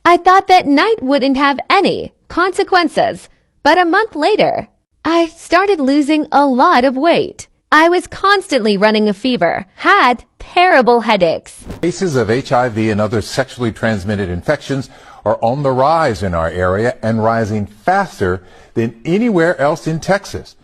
I thought that night wouldn't have any consequences, but a month later, I started losing a lot of weight. I was constantly running a fever, had terrible headaches. Cases of HIV and other sexually transmitted infections are on the rise in our area and rising faster than anywhere else in Texas.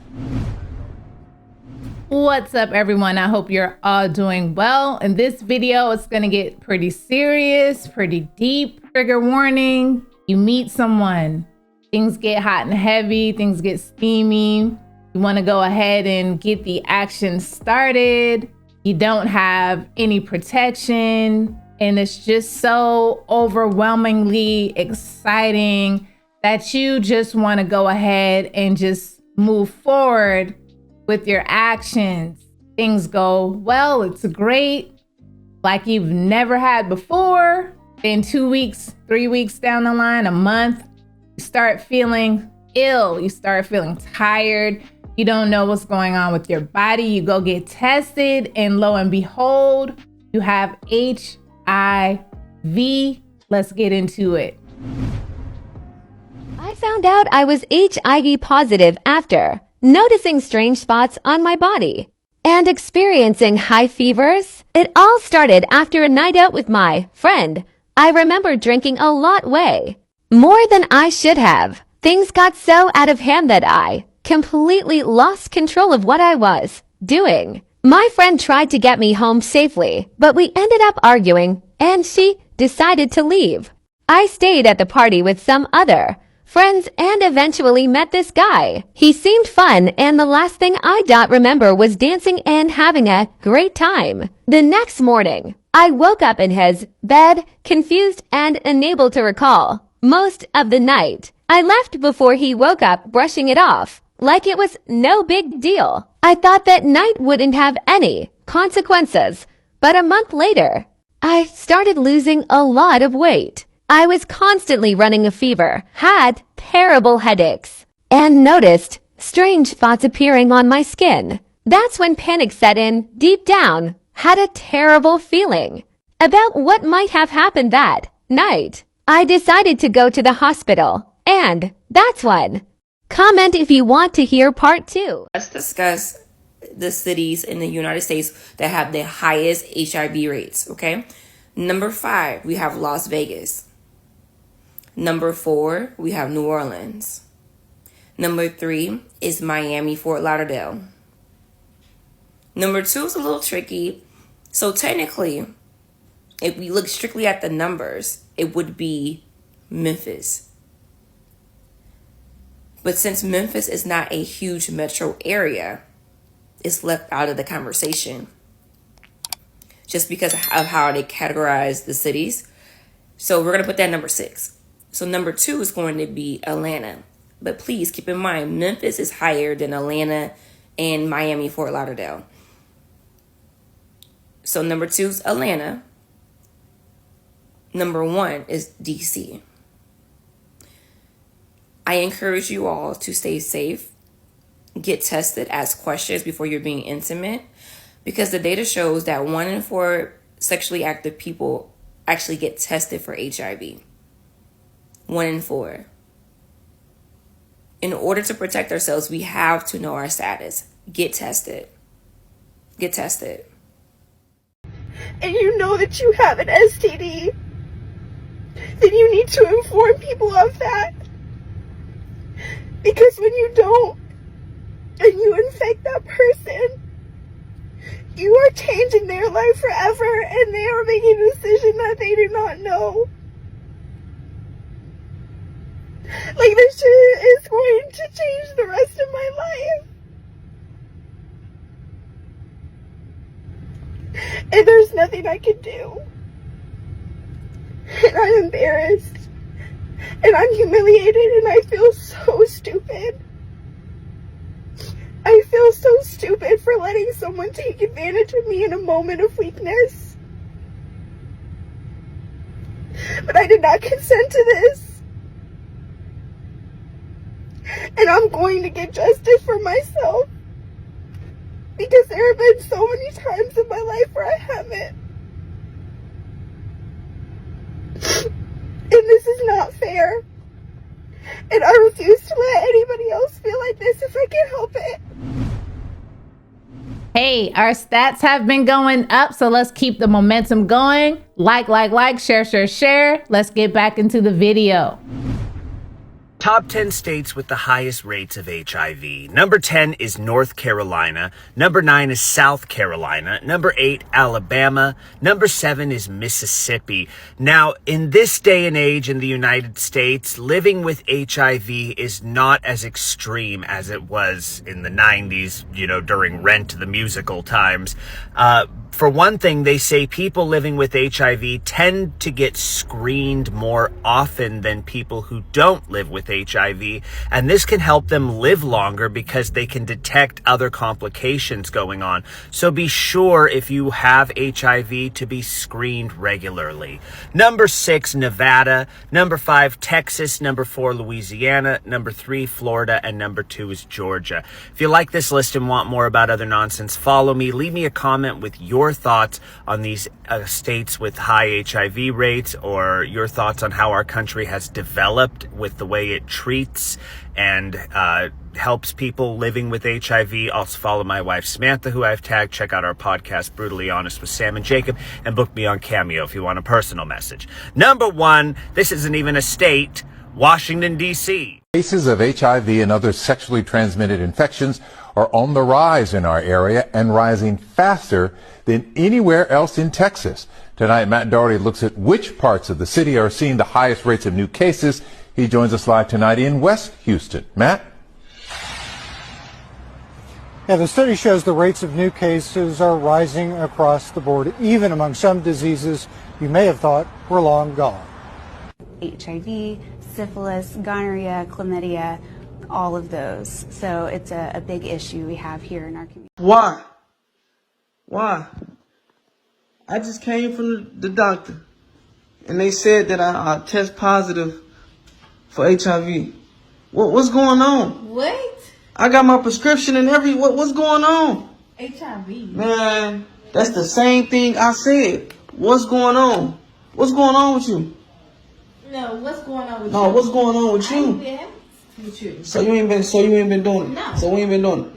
What's up, everyone? I hope you're all doing well. In this video, it's going to get pretty serious, pretty deep. Trigger warning, you meet someone, things get hot and heavy, things get steamy. You want to go ahead and get the action started. You don't have any protection, and it's just so overwhelmingly exciting that you just want to go ahead and just move forward with your actions. Things go well, it's great, like you've never had before. Then 2 weeks, 3 weeks down the line, a month, you start feeling ill, you start feeling tired, you don't know what's going on with your body. You go get tested, and lo and behold, you have HIV. Let's get into it. I found out I was HIV positive after noticing strange spots on my body and experiencing high fevers. It all started after a night out with my friend. I remember drinking a lot more than I should have. Things got so out of hand that I completely lost control of what I was doing. My friend tried to get me home safely, but we ended up arguing and she decided to leave. I stayed at the party with some other friends and eventually met this guy. He seemed fun, and the last thing I remember was dancing and having a great time. The next morning, I woke up in his bed, confused and unable to recall most of the night. I left before he woke up, brushing it off like it was no big deal. I thought that night wouldn't have any consequences, but a month later, I started losing a lot of weight. I was constantly running a fever, had terrible headaches, and noticed strange spots appearing on my skin. That's when panic set in. Deep down, had a terrible feeling about what might have happened that night. I decided to go to the hospital, and that's when. Comment if you want to hear part 2. Let's discuss the cities in the United States that have the highest HIV rates, okay? Number 5, we have Las Vegas. Number 4, we have New Orleans. Number 3 is Miami, Fort Lauderdale. Number 2 is a little tricky. So technically, if we look strictly at the numbers, it would be Memphis. But since Memphis is not a huge metro area, it's left out of the conversation just because of how they categorize the cities. So we're going to put that number 6. So number 2 is going to be Atlanta. But please keep in mind, Memphis is higher than Atlanta and Miami, Fort Lauderdale. So number 2 is Atlanta. Number 1 is DC. I encourage you all to stay safe, get tested, ask questions before you're being intimate, because the data shows that 1 in 4 sexually active people actually get tested for HIV. 1 in 4. In order to protect ourselves, we have to know our status. Get tested. Get tested. And you know that you have an STD, then you need to inform people of that. Because when you don't, and you infect that person, you are changing their life forever, and they are making a decision that they do not know. Like, this shit is going to change the rest of my life. And there's nothing I can do. And I'm embarrassed. And I'm humiliated, and I feel so stupid. I feel so stupid for letting someone take advantage of me in a moment of weakness. But I did not consent to this. And I'm going to get justice for myself. Because there have been so many times in my life where I haven't. And this is not fair. And I refuse to let anybody else feel like this if I can help it. Hey, our stats have been going up, so let's keep the momentum going. Like, share. Let's get back into the video. Top 10 states with the highest rates of HIV. Number 10 is North Carolina. Number 9 is South Carolina. Number 8, Alabama. Number 7 is Mississippi. Now, in this day and age in the United States, living with HIV is not as extreme as it was in the 90s, during Rent the musical times. For one thing, they say people living with HIV tend to get screened more often than people who don't live with HIV, and this can help them live longer because they can detect other complications going on. So be sure, if you have HIV, to be screened regularly. Number 6, Nevada. Number 5, Texas. Number 4, Louisiana. Number 3, Florida. And number 2 is Georgia. If you like this list and want more about other nonsense, follow me. Leave me a comment with your thoughts on these states with high HIV rates, or your thoughts on how our country has developed with the way it treats and helps people living with HIV. Also follow my wife Samantha, who I've tagged. Check out our podcast, Brutally Honest with Sam and Jacob, and book me on Cameo if you want a personal message. Number 1, this isn't even a state, Washington, D.C. Cases of HIV and other sexually transmitted infections are on the rise in our area and rising faster than anywhere else in Texas. Tonight, Matt Doherty looks at which parts of the city are seeing the highest rates of new cases. He joins us live tonight in West Houston. Matt? Yeah, the study shows the rates of new cases are rising across the board, even among some diseases you may have thought were long gone. HIV, syphilis, gonorrhea, chlamydia, all of those. So it's a big issue we have here in our community. Why? I just came from the doctor, and they said that I test positive for HIV. What's going on? What? I got my prescription and what's going on? HIV. Man, that's the same thing I said. What's going on? What's going on with you? No, what's going on with you? No, what's going on with I ain't you? been having sex with you. So you ain't been doing it? No. So we ain't been doing it?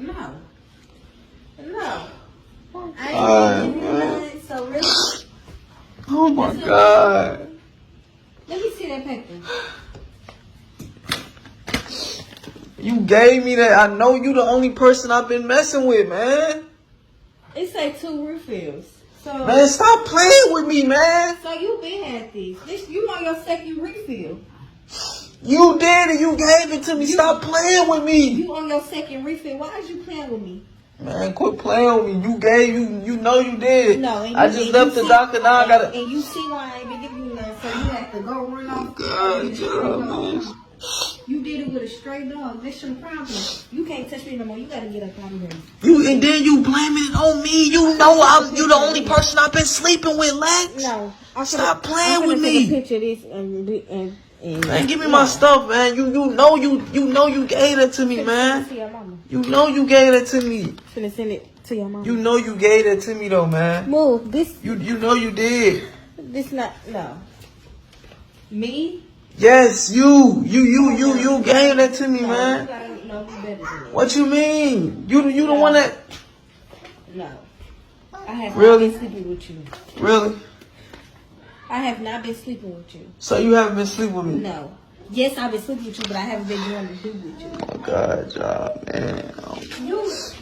No. I Alright, ain't been doing it, so really. Oh my God. Let me see that paper. You gave me that. I know you the only person I've been messing with, man. It say 2 refills. So Man, stop playing with me, man. So you been had these. You on your second refill. You did it. You gave it to me. Stop playing with me. You on your second refill. Why is you playing with me? Man, quit playing with me. You know you did. No, and I just left the doctor. Now I gotta. And you see why I ain't been giving you none. So you have to go run off. God, you did it with a straight dog. That's your problem. You can't touch me no more. You gotta get up out of here. And then you blaming it on me. You know you the only person I've been sleeping with, Lex. No, stop playing with me. Take a picture of this and man, give me my stuff, man. You know you gave it to me, man. You know you gave it to me. Finna send it to your mama. You know you gave it to me though, man. Move this. You know you did. This not no. Me? Yes, you gave that to me, man. You gotta know me better than that. What you mean? You the one that? No. I have Really? not been sleeping with you. Really? I have not been sleeping with you. So you haven't been sleeping with me? No. Yes, I've been sleeping with you, but I haven't been doing to do with you. Oh God, job, man.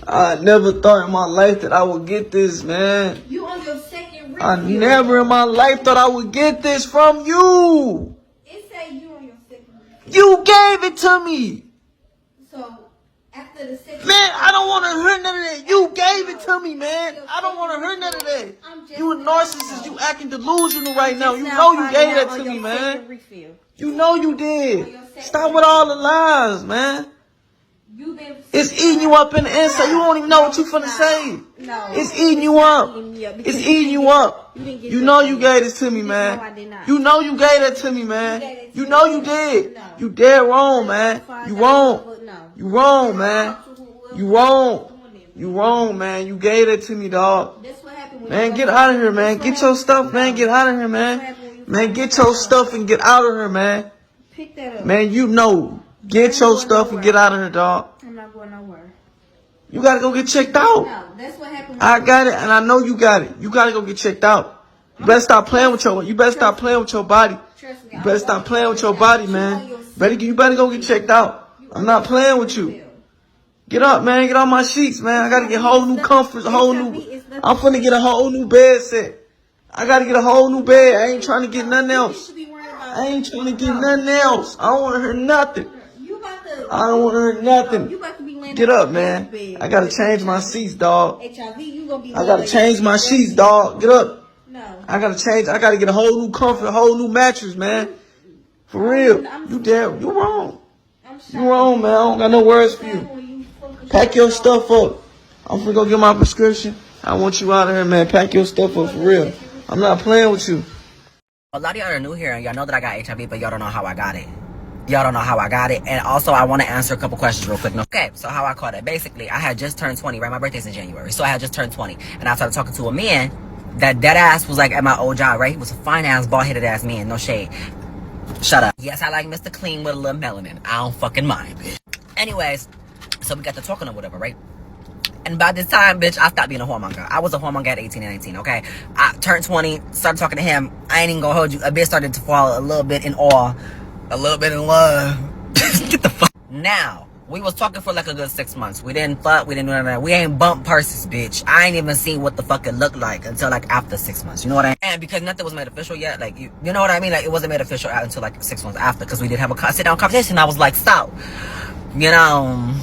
I never thought in my life that I would get this, man. You on your second I review. never in my life thought I would get this from you. It say you on your second review. You gave it to me. So after the second Man, I don't want to hear none of that. You gave it to me, man. I don't want to hear none of that. You a narcissist. You acting delusional right now. You know you gave that to me, man. You know you did. Stop with all the lies, man. It's eating you up in the inside. You don't even know what you finna say. No. It's eating you up. It's eating you up. You know you gave this to me, man. You know you gave that to me, man. You know you did. You dead wrong, man. You wrong. You wrong, man. You wrong. You wrong, man. You gave that to me, dog. Man, get out of here, man. Get your stuff, man. Get out of here, man. Man, get your stuff and get out of here, man. Pick that up. Man, you know. Get your stuff and get out of here, dog. I'm not going nowhere. You gotta go get checked out. No, that's what happened. I got it, and I know you got it. You gotta go get checked out. You better stop playing with your. You better stop playing with your body. Trust me. You better stop playing with your body, man. You better go get checked out. I'm not playing with you. Get up, man. Get on my sheets, man. I gotta get whole new comforts, I'm finna get a whole new bed set. I gotta get a whole new bed. I ain't trying to get nothing else. I ain't trying to get nothing else. I don't want to hear nothing. I don't want to hear nothing. Get up, man. I gotta change my seats, dog. I gotta change my sheets, dog. Get up. I gotta change. I gotta get a whole new comfort, a whole new mattress, man. For real. You wrong. You wrong, man. I don't got no words for you. Pack your stuff up. I'm finna go get my prescription. I want you out of here, man. Pack your stuff up for real. I'm not playing with you. A lot of y'all are new here and y'all know that I got HIV, but y'all don't know how I got it. Y'all don't know how I got it. And also, I want to answer a couple questions real quick. Okay, so how I caught it. Basically, I had just turned 20, right? My birthday's in January. So I had just turned 20. And I started talking to a man that ass was like at my old job, right? He was a fine-ass, bald-headed ass man. No shade. Shut up. Yes, I like Mr. Clean with a little melanin. I don't fucking mind, bitch. Anyways, so we got to talking or whatever, right? And by this time, bitch, I stopped being a whoremonger. I was a whoremonger at 18 and 19, okay? I turned 20, started talking to him. I ain't even gonna hold you. A bitch started to fall a little bit in awe, a little bit in love. Get the fuck. Now, we was talking for like a good 6 months. We didn't fuck, we didn't do nothing. We ain't bumped purses, bitch. I ain't even seen what the fuck it looked like until like after 6 months. You know what I mean? And because nothing was made official yet, like, you know what I mean? Like, it wasn't made official until like 6 months after, because we did have a sit-down conversation. I was like, so, you know,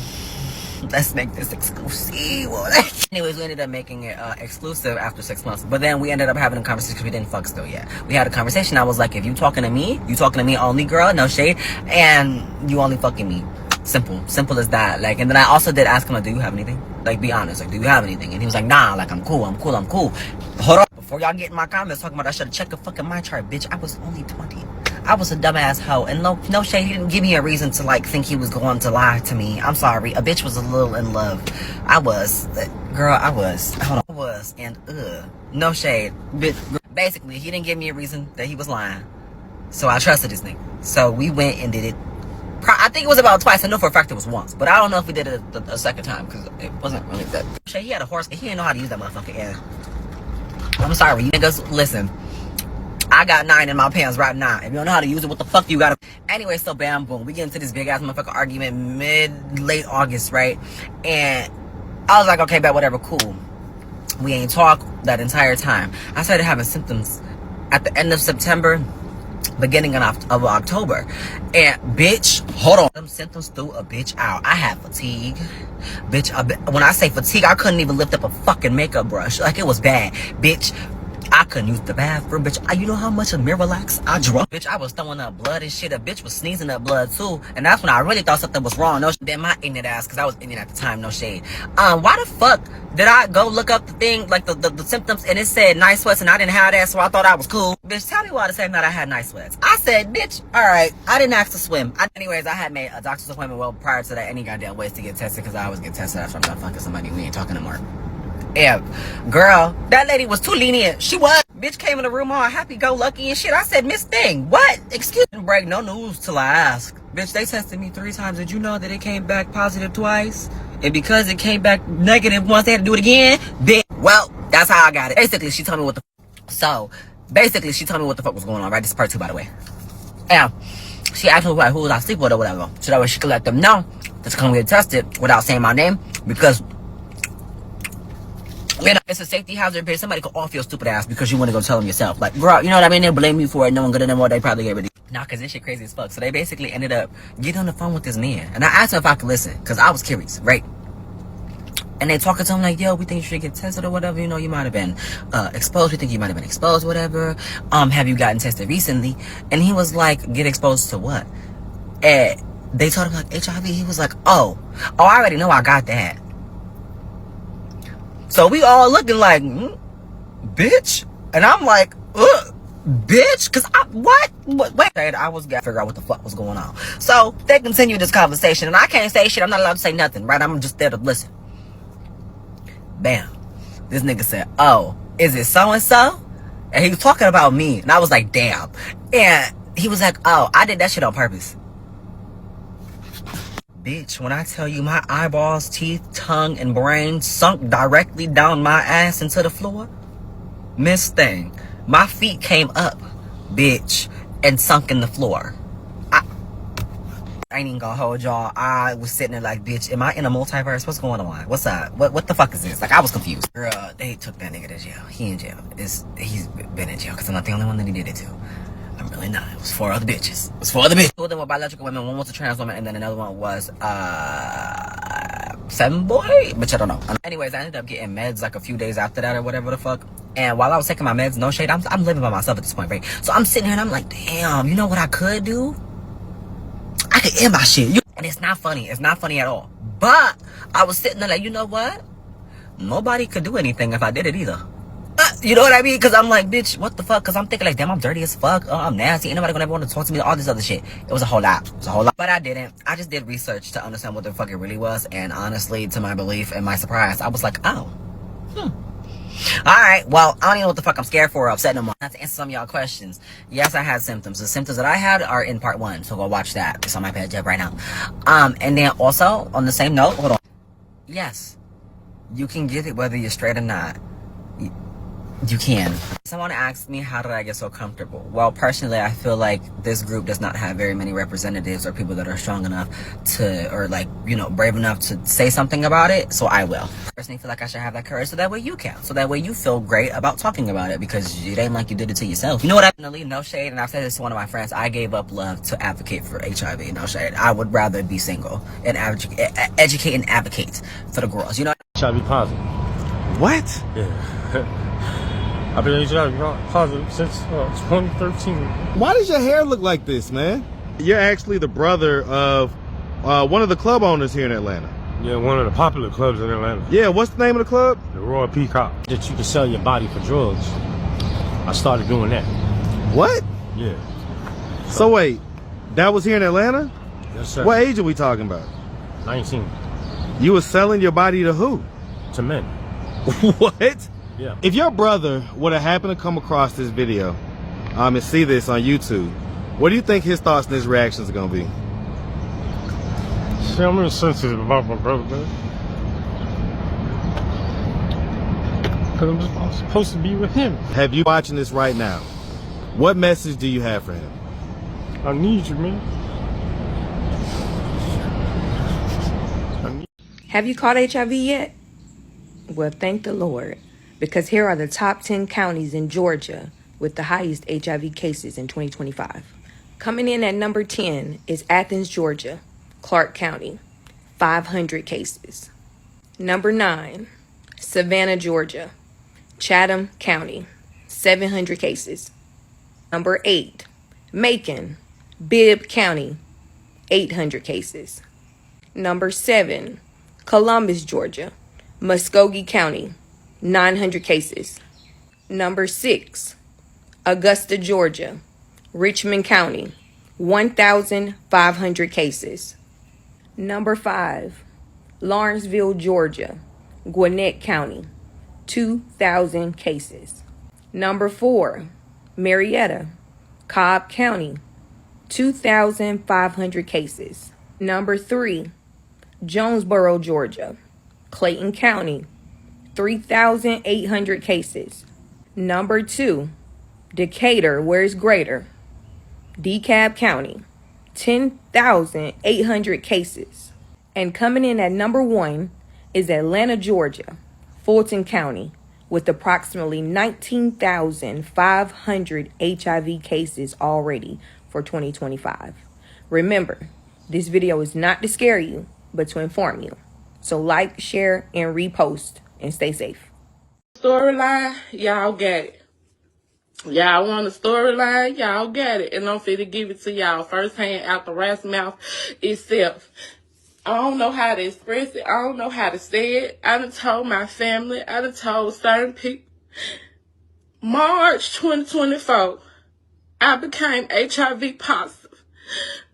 let's make this exclusive. Anyways, we ended up making it exclusive after 6 months. But then we ended up having a conversation because we didn't fuck still yet. We had a conversation. I was like, if you talking to me only, girl, no shade. And you only fucking me. Simple as that. Like, and then I also did ask him, like, do you have anything? Like, be honest. Like, do you have anything? And he was like, nah, like, I'm cool. Hold on. Before y'all get in my comments talking about I should have checked the fucking my chart, bitch. I was only 20. I was a dumbass hoe, and no shade, he didn't give me a reason to like think he was going to lie to me. I'm sorry, a bitch was a little in love. I was, and no shade. Basically, he didn't give me a reason that he was lying, so I trusted this nigga. So we went and did it. I think it was about twice. I know for a fact it was once, but I don't know if we did it a second time because it wasn't really that. Shit, he had a horse. He didn't know how to use that motherfucker. And I'm sorry, you niggas. Listen. I got 9 in my pants right now. If you don't know how to use it, what the fuck you gotta... Anyway, so bam, boom. We get into this big-ass motherfucker argument late August, right? And I was like, okay, bet, whatever, cool. We ain't talk that entire time. I started having symptoms at the end of September, beginning of October. And, bitch, hold on. Them symptoms threw a bitch out. I had fatigue. Bitch, when I say fatigue, I couldn't even lift up a fucking makeup brush. Like, it was bad. Bitch... I couldn't use the bathroom, bitch. You know how much of Miralax I drunk? Bitch, I was throwing up blood and shit. A bitch was sneezing up blood too. And that's when I really thought something was wrong. No shade. Then my ignorant ass, because I was ignorant at the time, no shade. Why the fuck did I go look up the thing, like the symptoms, and it said night sweats, and I didn't have that, so I thought I was cool? Bitch, tell me why the same night I had night sweats. I said, bitch, alright, I didn't ask to swim. Anyways, I had made a doctor's appointment, well, prior to that, any goddamn ways to get tested, because I always get tested after I'm done fucking somebody. We ain't talking no more. Yeah, girl, that lady was too lenient. She was. Bitch came in the room all happy-go-lucky and shit. I said, Miss Thing, what? Excuse me. Break no news till I ask. Bitch, they tested me 3 times. Did you know that it came back positive twice? And because it came back negative once, they had to do it again? Bitch, well, that's how I got it. Basically, she told me what the fuck was going on, right? This is part 2, by the way. Yeah, she asked me who was I sleep with or whatever. So that way she could let them know to come get tested without saying my name, because... You know, it's a safety hazard, bitch. Somebody could off your stupid ass because you want to go tell them yourself. Like, girl, you know what I mean? They blame you for it. No one good anymore. They probably get rid of you. Nah, because this shit crazy as fuck. So they basically ended up getting on the phone with this man. And I asked him if I could listen because I was curious, right? And they talking to him like, yo, we think you should get tested or whatever. You know, you might have been exposed. We think you might have been exposed, whatever. Have you gotten tested recently? And he was like, get exposed to what? And they told him, like, HIV. He was like, oh, I already know I got that. So we all looking like, bitch? And I'm like, bitch? Cause wait, I was gotta figure out what the fuck was going on. So they continued this conversation, and I can't say shit. I'm not allowed to say nothing, right? I'm just there to listen. Bam. This nigga said, oh, is it so-and-so? And he was talking about me, and I was like, damn. And He was like, oh, I did that shit on purpose. Bitch, when I tell you my eyeballs, teeth, tongue, and brain sunk directly down my ass into the floor, Miss Thing, my feet came up, bitch, and sunk in the floor. I ain't even gonna hold y'all. I was sitting there like, bitch, am I in a multiverse? What's going on? What's up? What the fuck is this? Like, I was confused. Girl, they took that nigga to jail. He in jail. He's been in jail because I'm not the only one that he did it to. I'm really not. It was 4 other bitches. It was 4 other bitches. 2 of them were biological women. One was a trans woman, and then another one was femboy, which I don't know. Anyways, I ended up getting meds like a few days after that or whatever the fuck. And while I was taking my meds, no shade, I'm living by myself at this point, right? So I'm sitting here and I'm like, damn, you know what I could do? I could end my shit. And it's not funny. It's not funny at all. But I was sitting there like, you know what? Nobody could do anything if I did it either. You know what I mean? Because I'm like, bitch, what the fuck? Because I'm thinking like, damn, I'm dirty as fuck. Oh, I'm nasty. Ain't nobody gonna ever want to talk to me. All this other shit. It was a whole lot. It was a whole lot. But I didn't. I just did research to understand what the fuck it really was. And honestly, to my belief and my surprise, I was like, oh. Alright, well, I don't even know what the fuck I'm scared for or upset no more. To answer some of y'all questions. Yes, I had symptoms. The symptoms that I had are in part 1, so go watch that. It's on my page up right now. And then also, on the same note, hold on. Yes, you can get it whether you're straight or not. You can. Someone asked me, how did I get so comfortable? Well, personally, I feel like this group does not have very many representatives or people that are strong enough to, or like, you know, brave enough to say something about it. So I will. Personally feel like I should have that courage so that way you can. So that way you feel great about talking about it because it ain't like you did it to yourself. You know what I mean? No shade. And I've said this to one of my friends. I gave up love to advocate for HIV. No shade. I would rather be single and educate and advocate for the girls. You know? HIV positive. What? Yeah. I've been HIV positive since 2013. Why does your hair look like this, man? You're actually the brother of one of the club owners here in Atlanta. Yeah, one of the popular clubs in Atlanta. Yeah, what's the name of the club? The Royal Peacock. That you can sell your body for drugs. I started doing that. What? Yeah. So wait, that was here in Atlanta? Yes, sir. What age are we talking about? 19. You were selling your body to who? To men. What? Yeah. If your brother would have happened to come across this video and see this on YouTube, what do you think his thoughts and his reactions are going to be? See, I'm real sensitive about my brother, man. Because I'm supposed to be with him. Have you watching this right now? What message do you have for him? I need you, man. Have you caught HIV yet? Well, thank the Lord. Because here are the top 10 counties in Georgia with the highest HIV cases in 2025. Coming in at number 10 is Athens, Georgia, Clark County, 500 cases. Number 9, Savannah, Georgia, Chatham County, 700 cases. Number 8, Macon, Bibb County, 800 cases. Number 7, Columbus, Georgia, Muskogee County, 900 cases. Number 6, Augusta, Georgia, Richmond County, 1,500 cases. Number 5, Lawrenceville, Georgia, Gwinnett County, 2,000 cases. Number 4, Marietta, Cobb County, 2,500 cases. Number 3, Jonesboro, Georgia, Clayton County, 3,800 cases. Number 2, Decatur, where it's greater, DeKalb County, 10,800 cases. And coming in at number 1 is Atlanta, Georgia, Fulton County, with approximately 19,500 HIV cases already for 2025. Remember, this video is not to scare you, but to inform you. So like, share, and repost, and stay safe. Storyline, y'all get it. Y'all want a storyline, y'all get it. And I'm finna give it to y'all firsthand out the rat's mouth itself. I don't know how to express it. I don't know how to say it. I done told my family. I done told certain people. March 2024, I became HIV positive.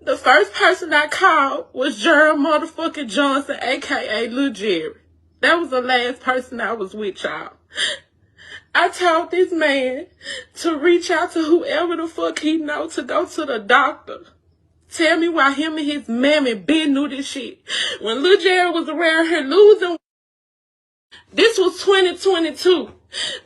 The first person I called was Gerald motherfucking Johnson, a.k.a. Lil Jerry. That was the last person I was with, y'all. I told this man to reach out to whoever the fuck he know to go to the doctor. Tell me why him and his mammy been knew this shit. When Lil Jerry was around here losing, this was 2022.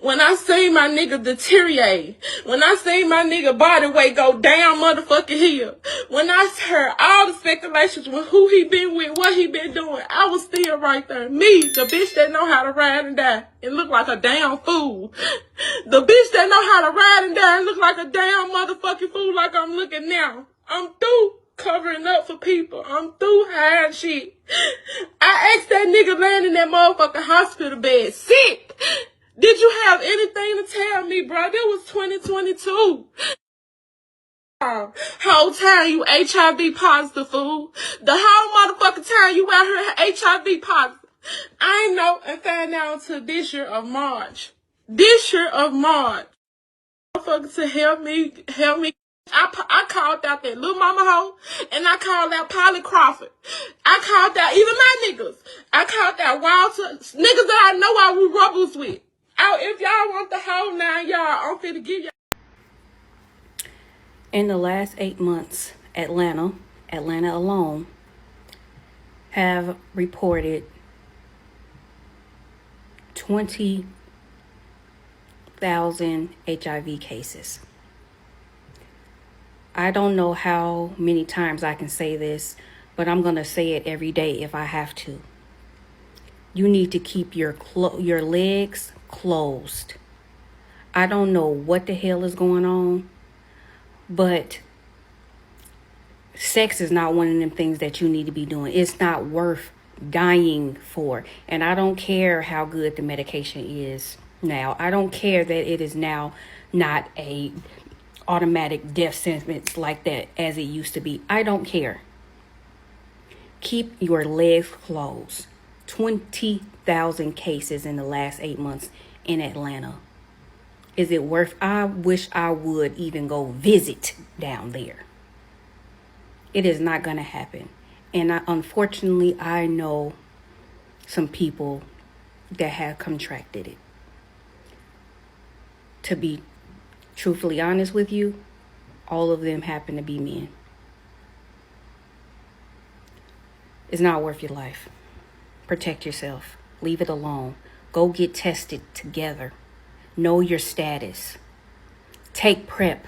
When I seen my nigga deteriorate, when I seen my nigga body weight go down motherfucking hill, when I heard all the speculations with who he been with, what he been doing, I was still right there. Me, the bitch that know how to ride and die and look like a damn fool. The bitch that know how to ride and die and look like a damn motherfucking fool like I'm looking now. I'm through covering up for people. I'm through hiding shit. I asked that nigga laying in that motherfucking hospital bed, sick. Did you have anything to tell me, bro? That was 2022. Whole time you HIV positive, fool. The whole motherfucking time you out here HIV positive. I ain't know and found out until this year of March. This year of March. Motherfucker to help me. I called out that little mama hoe, and I called out Polly Crawford. I called out even my niggas. I called out Walter, niggas that I know I was rubbers with. If y'all want the whole 9, y'all, I'm finna give y'all. In the last 8 months, Atlanta alone, have reported 20,000 HIV cases. I don't know how many times I can say this, but I'm going to say it every day if I have to. You need to keep your legs closed. I don't know what the hell is going on, but sex is not one of them things that you need to be doing. It's not worth dying for. And I don't care how good the medication is now. I don't care that it is now not a automatic death sentence like that as it used to be. I don't care. Keep your legs closed. 20,000 cases in the last 8 months in Atlanta. Is it worth? I wish I would even go visit down there. It is not going to happen. And unfortunately, I know some people that have contracted it. To be truthfully honest with you, all of them happen to be men. It's not worth your life. Protect yourself. Leave it alone. Go get tested together. Know your status. Take PrEP.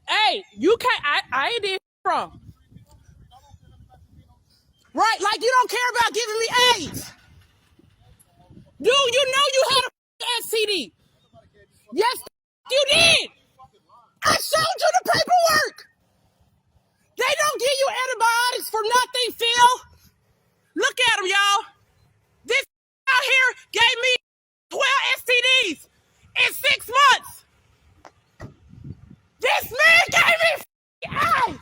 Hey, you can't. I ain't did wrong. Right? Like you don't care about giving me AIDS. Dude, you know you had a STD. Yes, you did. I showed you the paperwork. They don't give you antibiotics for nothing, Phil. Look at them, y'all. This out here gave me 12 STDs in 6 months. This man gave me AIDS.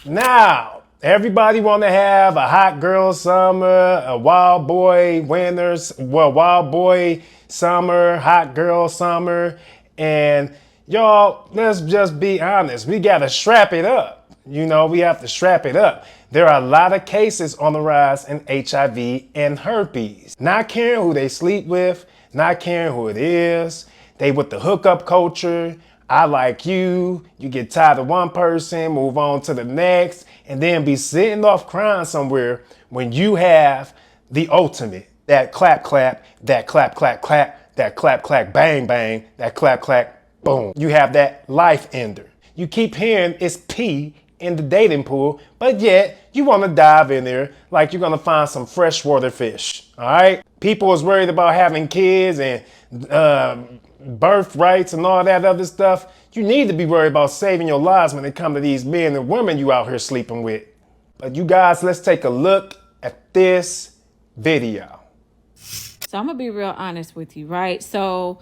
Now, everybody want to have a hot girl summer, a wild boy wild boy summer, hot girl summer. And y'all, let's just be honest. We got to strap it up. You know, we have to strap it up. There are a lot of cases on the rise in HIV and herpes. Not caring who they sleep with, not caring who it is. They with the hookup culture. I like you. You get tired of one person, move on to the next, and then be sitting off crying somewhere when you have the ultimate. That clap, clap, that clap, clap, clap, that clap, clap, bang, bang, that clap, clap, boom. You have that life ender. You keep hearing it's pee in the dating pool, but yet you want to dive in there like you're going to find some freshwater fish. All right? People is worried about having kids and birth rights and all that other stuff. You need to be worried about saving your lives when it comes to these men and women you out here sleeping with. But you guys, let's take a look at this video. So I'm gonna be real honest with you, right? So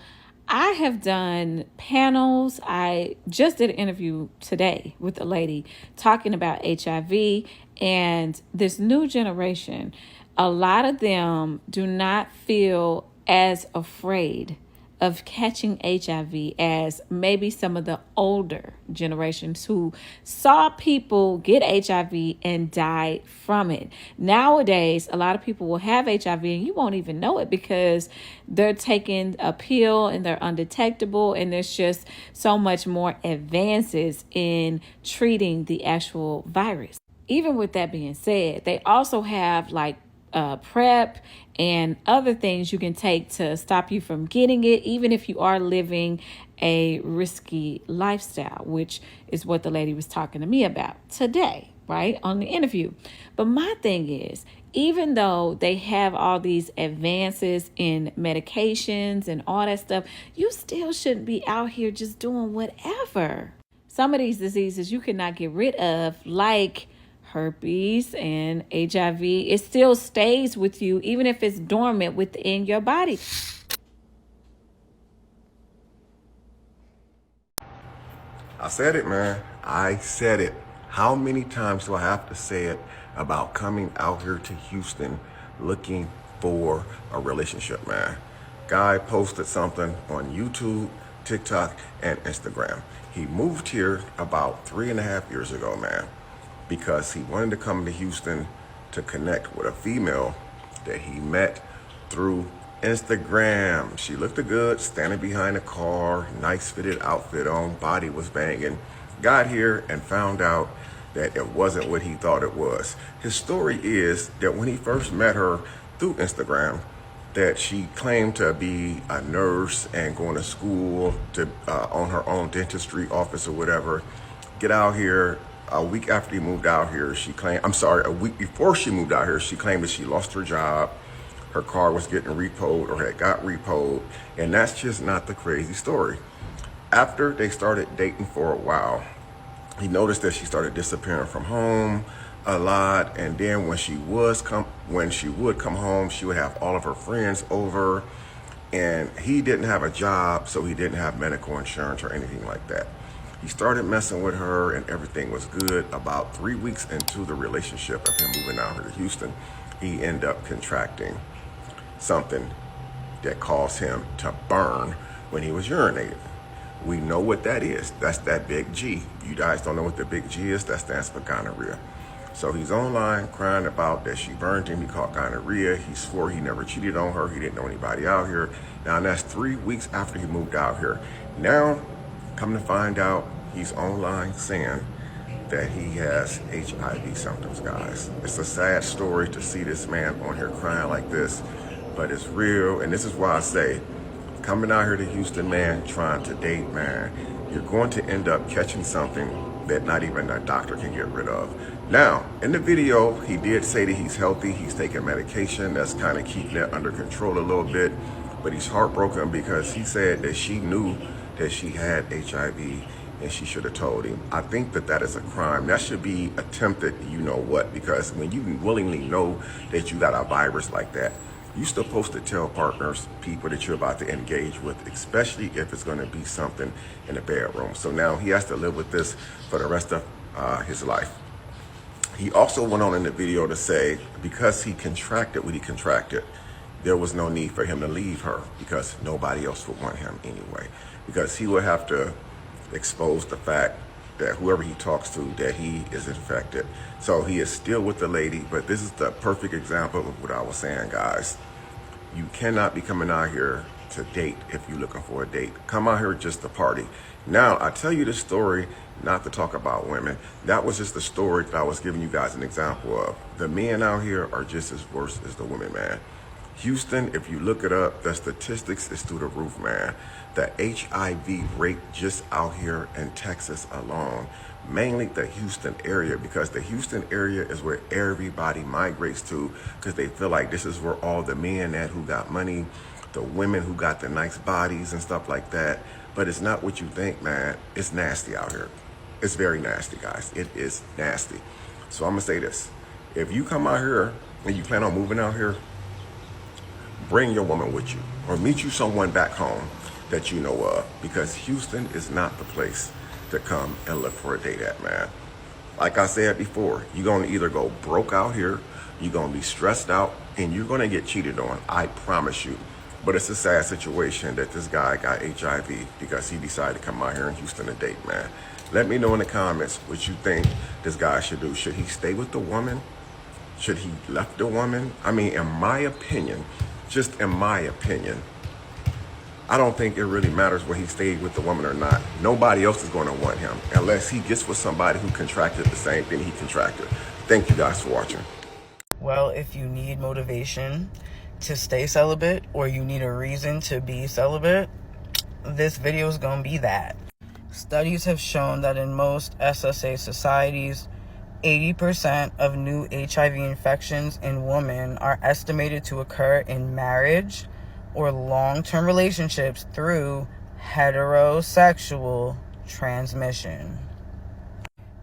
I have done panels. I just did an interview today with a lady talking about HIV and this new generation. A lot of them do not feel as afraid of catching HIV as maybe some of the older generations who saw people get HIV and die from it. Nowadays, a lot of people will have HIV and you won't even know it because they're taking a pill and they're undetectable, and there's just so much more advances in treating the actual virus. Even with that being said, they also have like PrEP and other things you can take to stop you from getting it, even if you are living a risky lifestyle, which is what the lady was talking to me about today, right, on the interview. But my thing is, even though they have all these advances in medications and all that stuff, you still shouldn't be out here just doing whatever. Some of these diseases you cannot get rid of, like herpes and HIV. It still stays with you even if it's dormant within your body. I said it, man. I said it. How many times do I have to say it about coming out here to Houston looking for a relationship, man? Guy posted something on YouTube, TikTok, and Instagram. He moved here about 3.5 years ago, man, because he wanted to come to Houston to connect with a female that he met through Instagram. She looked good, standing behind a car, nice fitted outfit on, body was banging. Got here and found out that it wasn't what he thought it was. His story is that when he first met her through Instagram, that she claimed to be a nurse and going to school to own her own dentistry office or whatever. Get out here. A week after he moved out here, a week before she moved out here, she claimed that she lost her job. Her car was getting repoed or had got repoed. And that's just not the crazy story. After they started dating for a while, he noticed that she started disappearing from home a lot. And then when she would come home, she would have all of her friends over. And he didn't have a job, so he didn't have medical insurance or anything like that. He started messing with her and everything was good. About 3 weeks into the relationship of him moving out here to Houston, he ended up contracting something that caused him to burn when he was urinating. We know what that is. That's that big G. You guys don't know what the big G is? That stands for gonorrhea. So he's online crying about that she burned him. He caught gonorrhea. He swore he never cheated on her. He didn't know anybody out here. Now that's 3 weeks after he moved out here. Now, come to find out, he's online saying that he has HIV symptoms, guys. It's a sad story to see this man on here crying like this, but it's real. And this is why I say, coming out here to Houston, man, trying to date, man, you're going to end up catching something that not even a doctor can get rid of. Now, in the video, he did say that he's healthy. He's taking medication that's kind of keeping it under control a little bit, but he's heartbroken because he said that she knew that she had HIV and she should have told him. I think that that is a crime. That should be attempted, you know what, because when you willingly know that you got a virus like that, you're supposed to tell partners, people that you're about to engage with, especially if it's going to be something in the bedroom. So now he has to live with this for the rest of his life. He also went on in the video to say because he contracted what he contracted, there was no need for him to leave her because nobody else would want him anyway. Because he would have to expose the fact that whoever he talks to, that he is infected. So he is still with the lady, but this is the perfect example of what I was saying, guys. You cannot be coming out here to date if you're looking for a date. Come out here just to party. Now, I tell you this story not to talk about women. That was just the story that I was giving you guys an example of. The men out here are just as worse as the women, man. Houston, if you look it up, the statistics is through the roof, man. The HIV rate just out here in Texas alone, mainly the Houston area, because the Houston area is where everybody migrates to because they feel like this is where all the men at who got money, the women who got the nice bodies and stuff like that. But it's not what you think, man. It's nasty out here. It's very nasty, guys. It is nasty. So I'm gonna say this. If you come out here and you plan on moving out here, bring your woman with you or meet you someone back home that you know of, because Houston is not the place to come and look for a date at, man. Like I said before, you're gonna either go broke out here, you're gonna be stressed out, and you're gonna get cheated on. I promise you. But it's a sad situation that this guy got HIV because he decided to come out here in Houston to date, man. Let me know in the comments what you think this guy should do. Should he stay with the woman? Should he left the woman? I mean, in my opinion, just in my opinion, I don't think it really matters whether he stayed with the woman or not. Nobody else is going to want him unless he gets with somebody who contracted the same thing he contracted. Thank you guys for watching. Well, if you need motivation to stay celibate or you need a reason to be celibate, this video is going to be that. Studies have shown that in most SSA societies, 80% of new HIV infections in women are estimated to occur in marriage or long-term relationships through heterosexual transmission.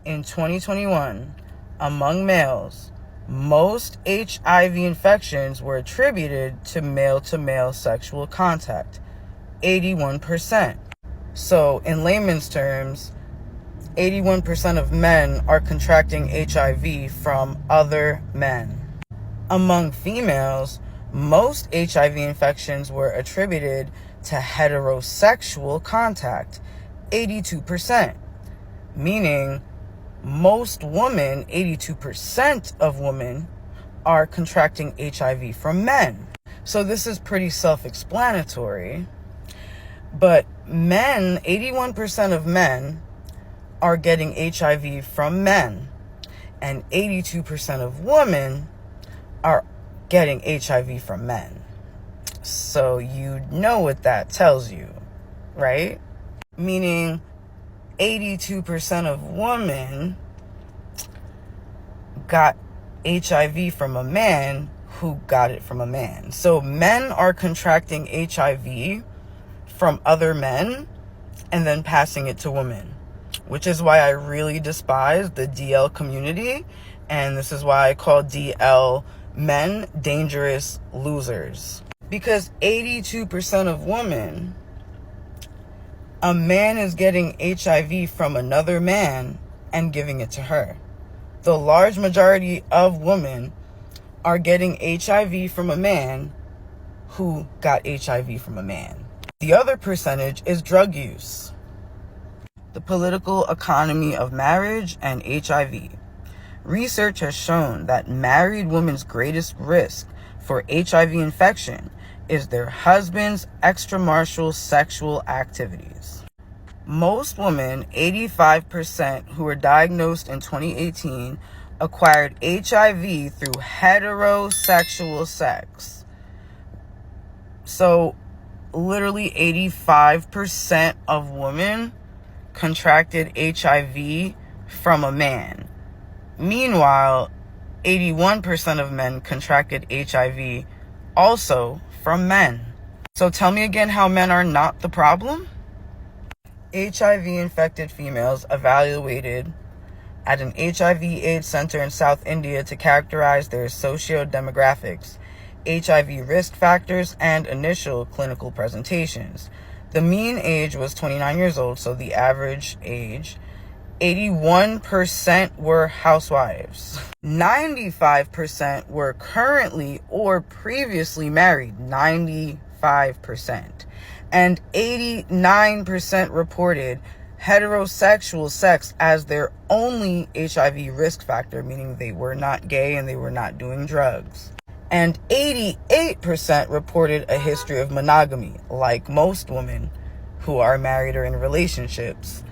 In 2021, among males, most HIV infections were attributed to male-to-male sexual contact, 81%. So, in layman's terms, 81% of men are contracting HIV from other men. Among females, most HIV infections were attributed to heterosexual contact, 82%, meaning most women, 82% of women, are contracting HIV from men. So this is pretty self-explanatory. But men, 81% of men are getting HIV from men, and 82% of women are getting HIV from men. So you know what that tells you, right? Meaning 82% of women got HIV from a man who got it from a man. So men are contracting HIV from other men and then passing it to women, which is why I really despise the DL community, and this is why I call DL men dangerous losers. Because 82% of women, a man is getting HIV from another man and giving it to her. The large majority of women are getting HIV from a man who got HIV from a man. The other percentage is drug use. The political economy of marriage and HIV. Research has shown that married women's greatest risk for HIV infection is their husband's extramarital sexual activities. Most women, 85%, who were diagnosed in 2018, acquired HIV through heterosexual sex. So, literally 85% of women contracted HIV from a man. Meanwhile, 81% of men contracted HIV also from men. So tell me again how men are not the problem? HIV-infected females evaluated at an HIV/AIDS center in South India to characterize their socio-demographics, HIV risk factors, and initial clinical presentations. The mean age was 29 years old, so the average age. 81% were housewives. 95% were currently or previously married. 95%. And 89% reported heterosexual sex as their only HIV risk factor, meaning they were not gay and they were not doing drugs. And 88% reported a history of monogamy, like most women who are married or in relationships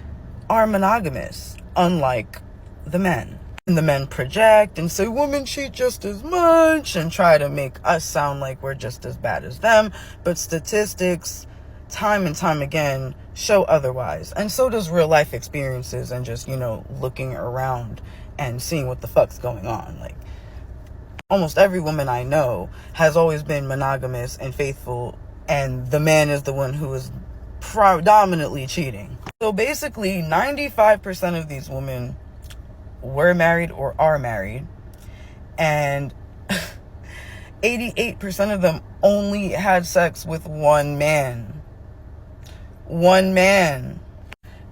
are monogamous, unlike the men. And the men project and say women cheat just as much and try to make us sound like we're just as bad as them, but statistics time and time again show otherwise. And so does real life experiences and just, looking around and seeing what the fuck's going on. Like, almost every woman I know has always been monogamous and faithful, and the man is the one who is predominantly cheating. So basically, 95% of these women were married or are married, and 88% of them only had sex with one man. One man.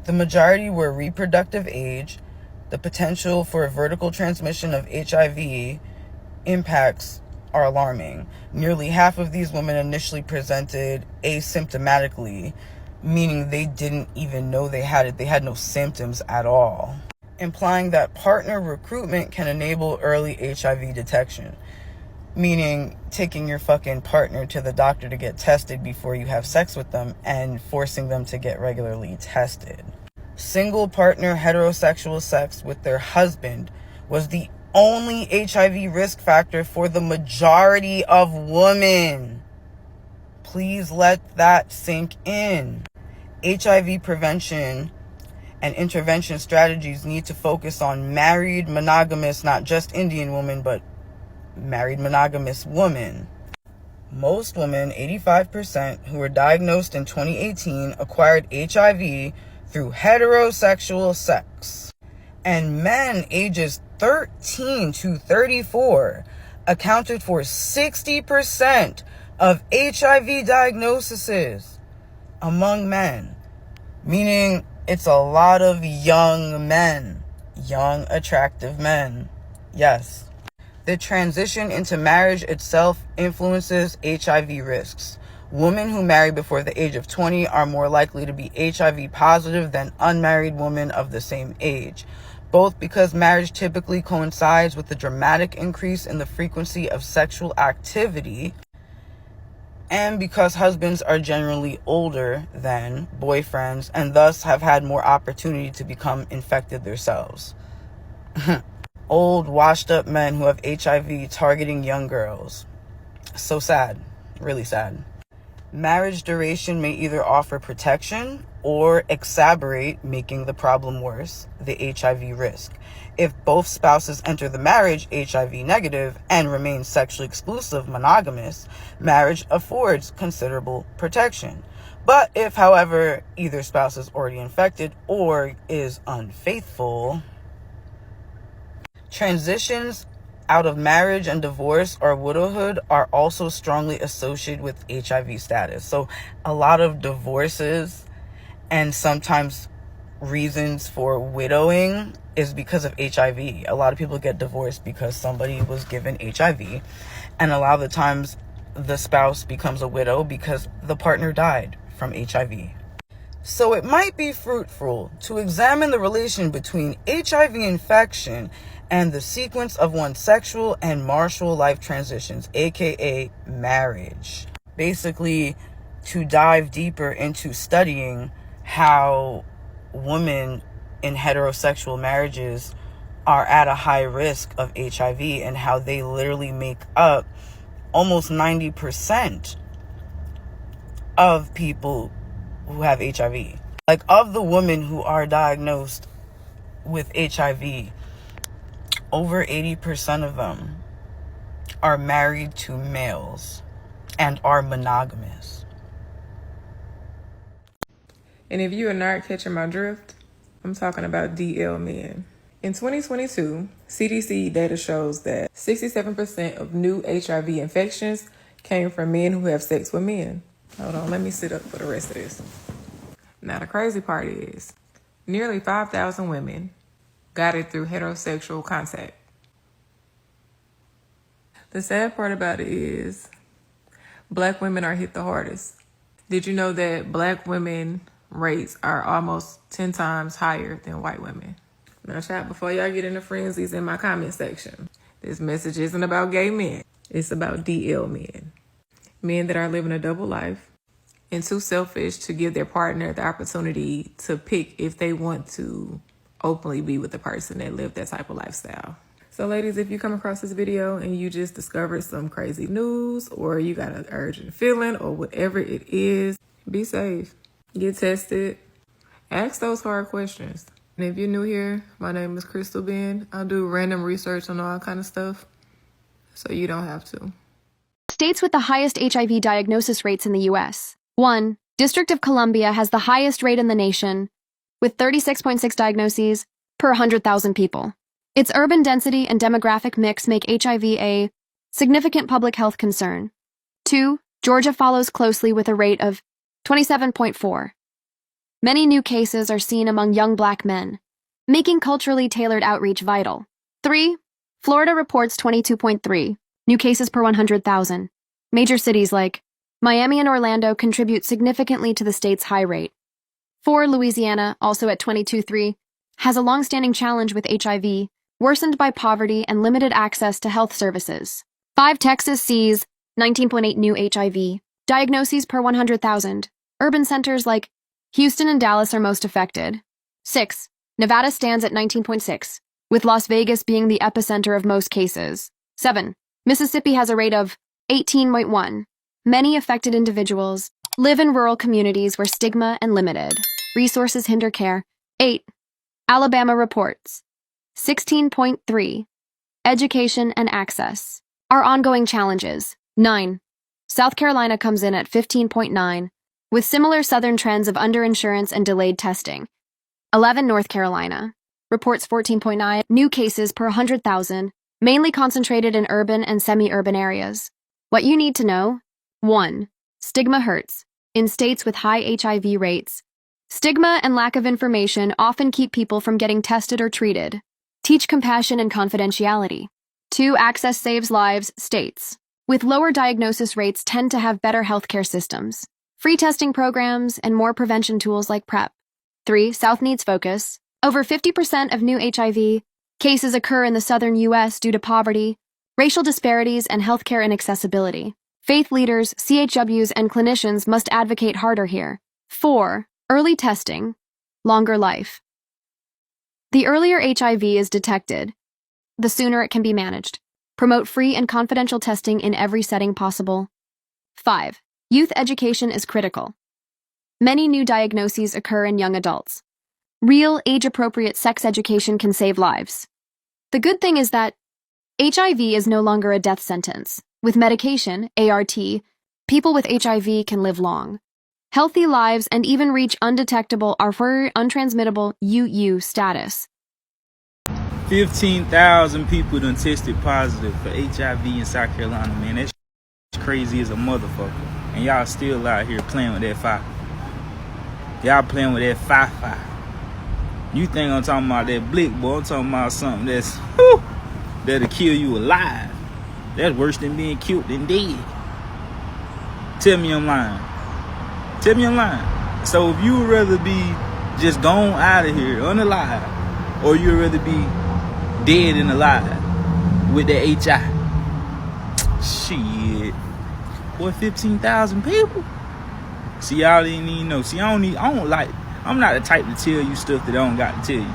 The majority were reproductive age. The potential for vertical transmission of HIV impacts are alarming. Nearly half of these women initially presented asymptomatically, meaning they didn't even know they had it. They had no symptoms at all, implying that partner recruitment can enable early HIV detection, meaning taking your fucking partner to the doctor to get tested before you have sex with them and forcing them to get regularly tested. Single partner heterosexual sex with their husband was the only HIV risk factor for the majority of women. Please let that sink in. HIV prevention and intervention strategies need to focus on married monogamous, not just Indian women, but married monogamous women. Most women, 85%, who were diagnosed in 2018 acquired HIV through heterosexual sex. And men ages 13 to 34 accounted for 60% of HIV diagnoses among men, meaning it's a lot of young men, young, attractive men. Yes. The transition into marriage itself influences HIV risks. Women who marry before the age of 20 are more likely to be HIV positive than unmarried women of the same age, both because marriage typically coincides with the dramatic increase in the frequency of sexual activity, and because husbands are generally older than boyfriends and thus have had more opportunity to become infected themselves. Old, washed-up men who have HIV targeting young girls. So sad. Really sad. Marriage duration may either offer protection or exacerbate, making the problem worse, the HIV risk. If both spouses enter the marriage HIV negative and remain sexually exclusive, monogamous, marriage affords considerable protection. But if, however, either spouse is already infected or is unfaithful, transitions out of marriage and divorce or widowhood are also strongly associated with HIV status. So a lot of divorces and sometimes reasons for widowing is because of HIV. A lot of people get divorced because somebody was given HIV, and a lot of the times the spouse becomes a widow because the partner died from HIV. So it might be fruitful to examine the relation between HIV infection and the sequence of one's sexual and marital life transitions, aka marriage. Basically, to dive deeper into studying how women in heterosexual marriages are at a high risk of HIV and how they literally make up almost 90% of people who have HIV. Like, of the women who are diagnosed with HIV, over 80% of them are married to males and are monogamous. And if you are not catching my drift, I'm talking about DL men. In 2022, CDC data shows that 67% of new HIV infections came from men who have sex with men. Hold on, let me sit up for the rest of this. Now, the crazy part is, nearly 5,000 women got it through heterosexual contact. The sad part about it is, Black women are hit the hardest. Did you know that Black women rates are almost 10 times higher than white women? Now, chat, before y'all get into frenzies in my comment section, this message isn't about gay men. It's about DL men. Men that are living a double life and too selfish to give their partner the opportunity to pick if they want to openly be with the person that lived that type of lifestyle. So ladies, if you come across this video and you just discovered some crazy news, or you got an urgent feeling, or whatever it is, be safe. Get tested. Ask those hard questions. And if you're new here, my name is Crystal Ben. I do random research on all kind of stuff, so you don't have to. States with the highest HIV diagnosis rates in the U.S. 1. District of Columbia has the highest rate in the nation, with 36.6 diagnoses per 100,000 people. Its urban density and demographic mix make HIV a significant public health concern. 2. Georgia follows closely with a rate of 27.4. Many new cases are seen among young Black men, making culturally tailored outreach vital. 3. Florida reports 22.3. new cases per 100,000. Major cities like Miami and Orlando contribute significantly to the state's high rate. 4. Louisiana, also at 22.3, has a long-standing challenge with HIV, worsened by poverty and limited access to health services. 5. Texas sees 19.8 new HIV diagnoses per 100,000. Urban centers like Houston and Dallas are most affected. 6. Nevada stands at 19.6, with Las Vegas being the epicenter of most cases. 7. Mississippi has a rate of 18.1. Many affected individuals live in rural communities where stigma and limited resources hinder care. 8. Alabama reports 16.3. Education and access are ongoing challenges. 9. South Carolina comes in at 15.9, with similar southern trends of underinsurance and delayed testing. 11. North Carolina reports 14.9 new cases per 100,000, mainly concentrated in urban and semi-urban areas. What you need to know: 1. Stigma hurts. In states with high HIV rates, stigma and lack of information often keep people from getting tested or treated. Teach compassion and confidentiality. 2. Access saves lives. States with lower diagnosis rates tend to have better healthcare systems, free testing programs, and more prevention tools like PrEP. 3. South needs focus. Over 50% of new HIV cases occur in the southern U.S. due to poverty, racial disparities, and healthcare inaccessibility. Faith leaders, CHWs, and clinicians must advocate harder here. 4. Early testing, longer life. The earlier HIV is detected, the sooner it can be managed. Promote free and confidential testing in every setting possible. 5. Youth education is critical. Many new diagnoses occur in young adults. Real, age-appropriate sex education can save lives. The good thing is that HIV is no longer a death sentence. With medication, ART, people with HIV can live long, healthy lives and even reach undetectable or untransmittable UU status. 15,000 people done tested positive for HIV in South Carolina, man. That's crazy as a motherfucker. And y'all still out here playing with that fire. Y'all playing with that fire. You think I'm talking about that blick, boy? I'm talking about something that's, that'll kill you alive. That's worse than being killed and dead. Tell me I'm lying. Tell me I'm lying. So if you would rather be just gone out of here, unalive, or you'd rather be dead and alive with the HI. Shit. Boy, 15,000 people. See, y'all didn't even know. See, I'm not the type to tell you stuff that I don't got to tell you.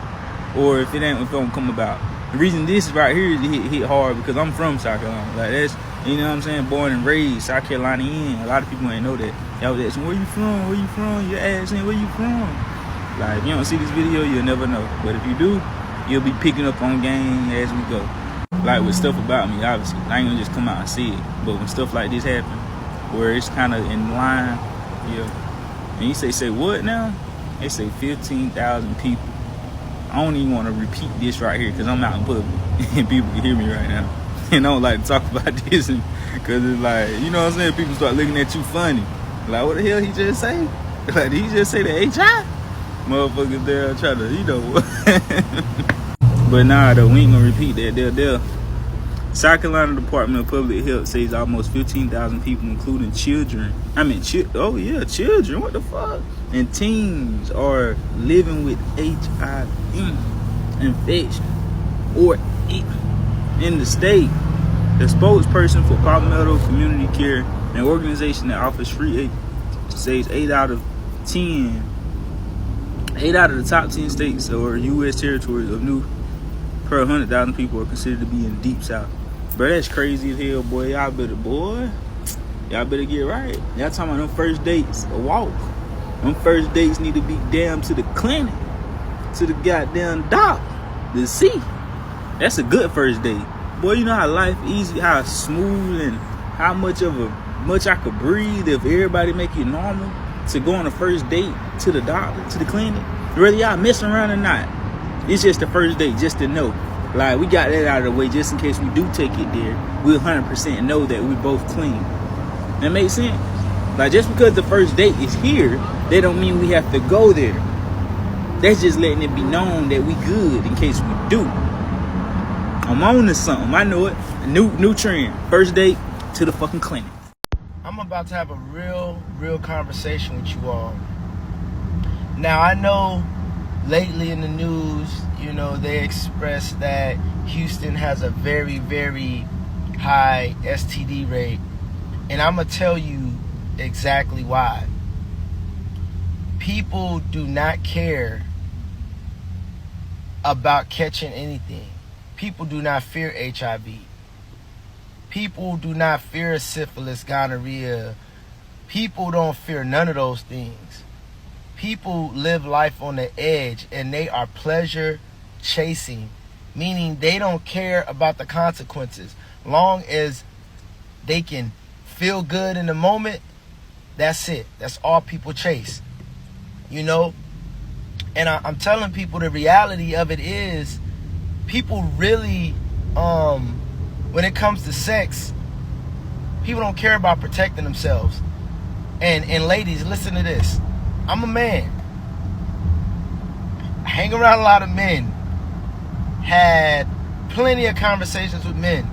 Or if it don't come about. The reason this right here is hit hard because I'm from South Carolina. Like that's, you know what I'm saying, born and raised South Carolinian. A lot of people ain't know that. Y'all was asking, where you from? Where you from? You're asking, where you from? Like, if you don't see this video, you'll never know. But if you do, you'll be picking up on game as we go. Like with stuff about me, obviously, I ain't gonna just come out and see it. But when stuff like this happen, where it's kind of in line, yeah. And you say what now? They say 15,000 people. I don't even want to repeat this right here because I'm out in public and people can hear me right now. And I don't like to talk about this because it's like, you know what I'm saying? People start looking at you funny. Like, what the hell he just say? Like, did he just say the HI? Motherfuckers there try to, you know. But nah, though, we ain't gonna repeat that. They'll. South Carolina Department of Public Health says almost 15,000 people, including children. Children. What the fuck? And teens are living with HIV infection or in the state. The spokesperson for Palmetto Community Care, an organization that offers free aid, says 8 out of the top 10 states or U.S. territories of new per 100,000 people are considered to be in deep south. Bro, that's crazy as hell, boy. Y'all better get right. Y'all talking about them first dates, a walk. Them first dates need to be down to the clinic, to the goddamn doc, to see. That's a good first date. Boy, you know how life easy, how smooth and how much I could breathe if everybody make it normal to go on a first date to the doctor, to the clinic. Whether y'all messing around or not, it's just the first date, just to know. Like, we got that out of the way just in case we do take it there. We'll 100% know that we both clean. That makes sense? Like, just because the first date is here, that don't mean we have to go there. That's just letting it be known that we good in case we do. I'm on to something. I know it. A new trend. First date to the fucking clinic. I'm about to have a real conversation with you all. Now, I know lately in the news, you know, they expressed that Houston has a very, very high STD rate. And I'm going to tell you exactly why. People do not care about catching anything. People do not fear HIV. People do not fear syphilis, gonorrhea. People don't fear none of those things. People live life on the edge, and they are pleasure chasing, meaning they don't care about the consequences. Long as they can feel good in the moment, that's it. That's all people chase, you know? And I'm telling people the reality of it is people really, when it comes to sex, people don't care about protecting themselves. And ladies, listen to this. I'm a man. I hang around a lot of men. Had plenty of conversations with men.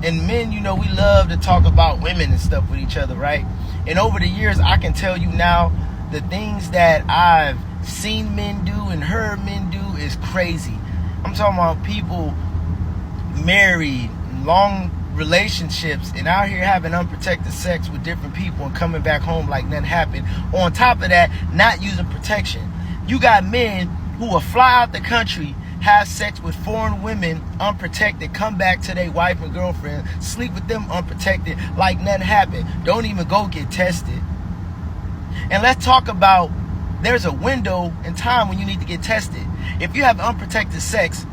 And men, you know, we love to talk about women and stuff with each other, right? And over the years, I can tell you now, the things that I've seen men do and heard men do is crazy. I'm talking about people married, long relationships, and out here having unprotected sex with different people and coming back home like nothing happened. On top of that, not using protection. You got men who will fly out the country, have sex with foreign women unprotected, come back to their wife and girlfriend, sleep with them unprotected like nothing happened. Don't even go get tested. And let's talk about, there's a window in time when you need to get tested. If you have unprotected sex,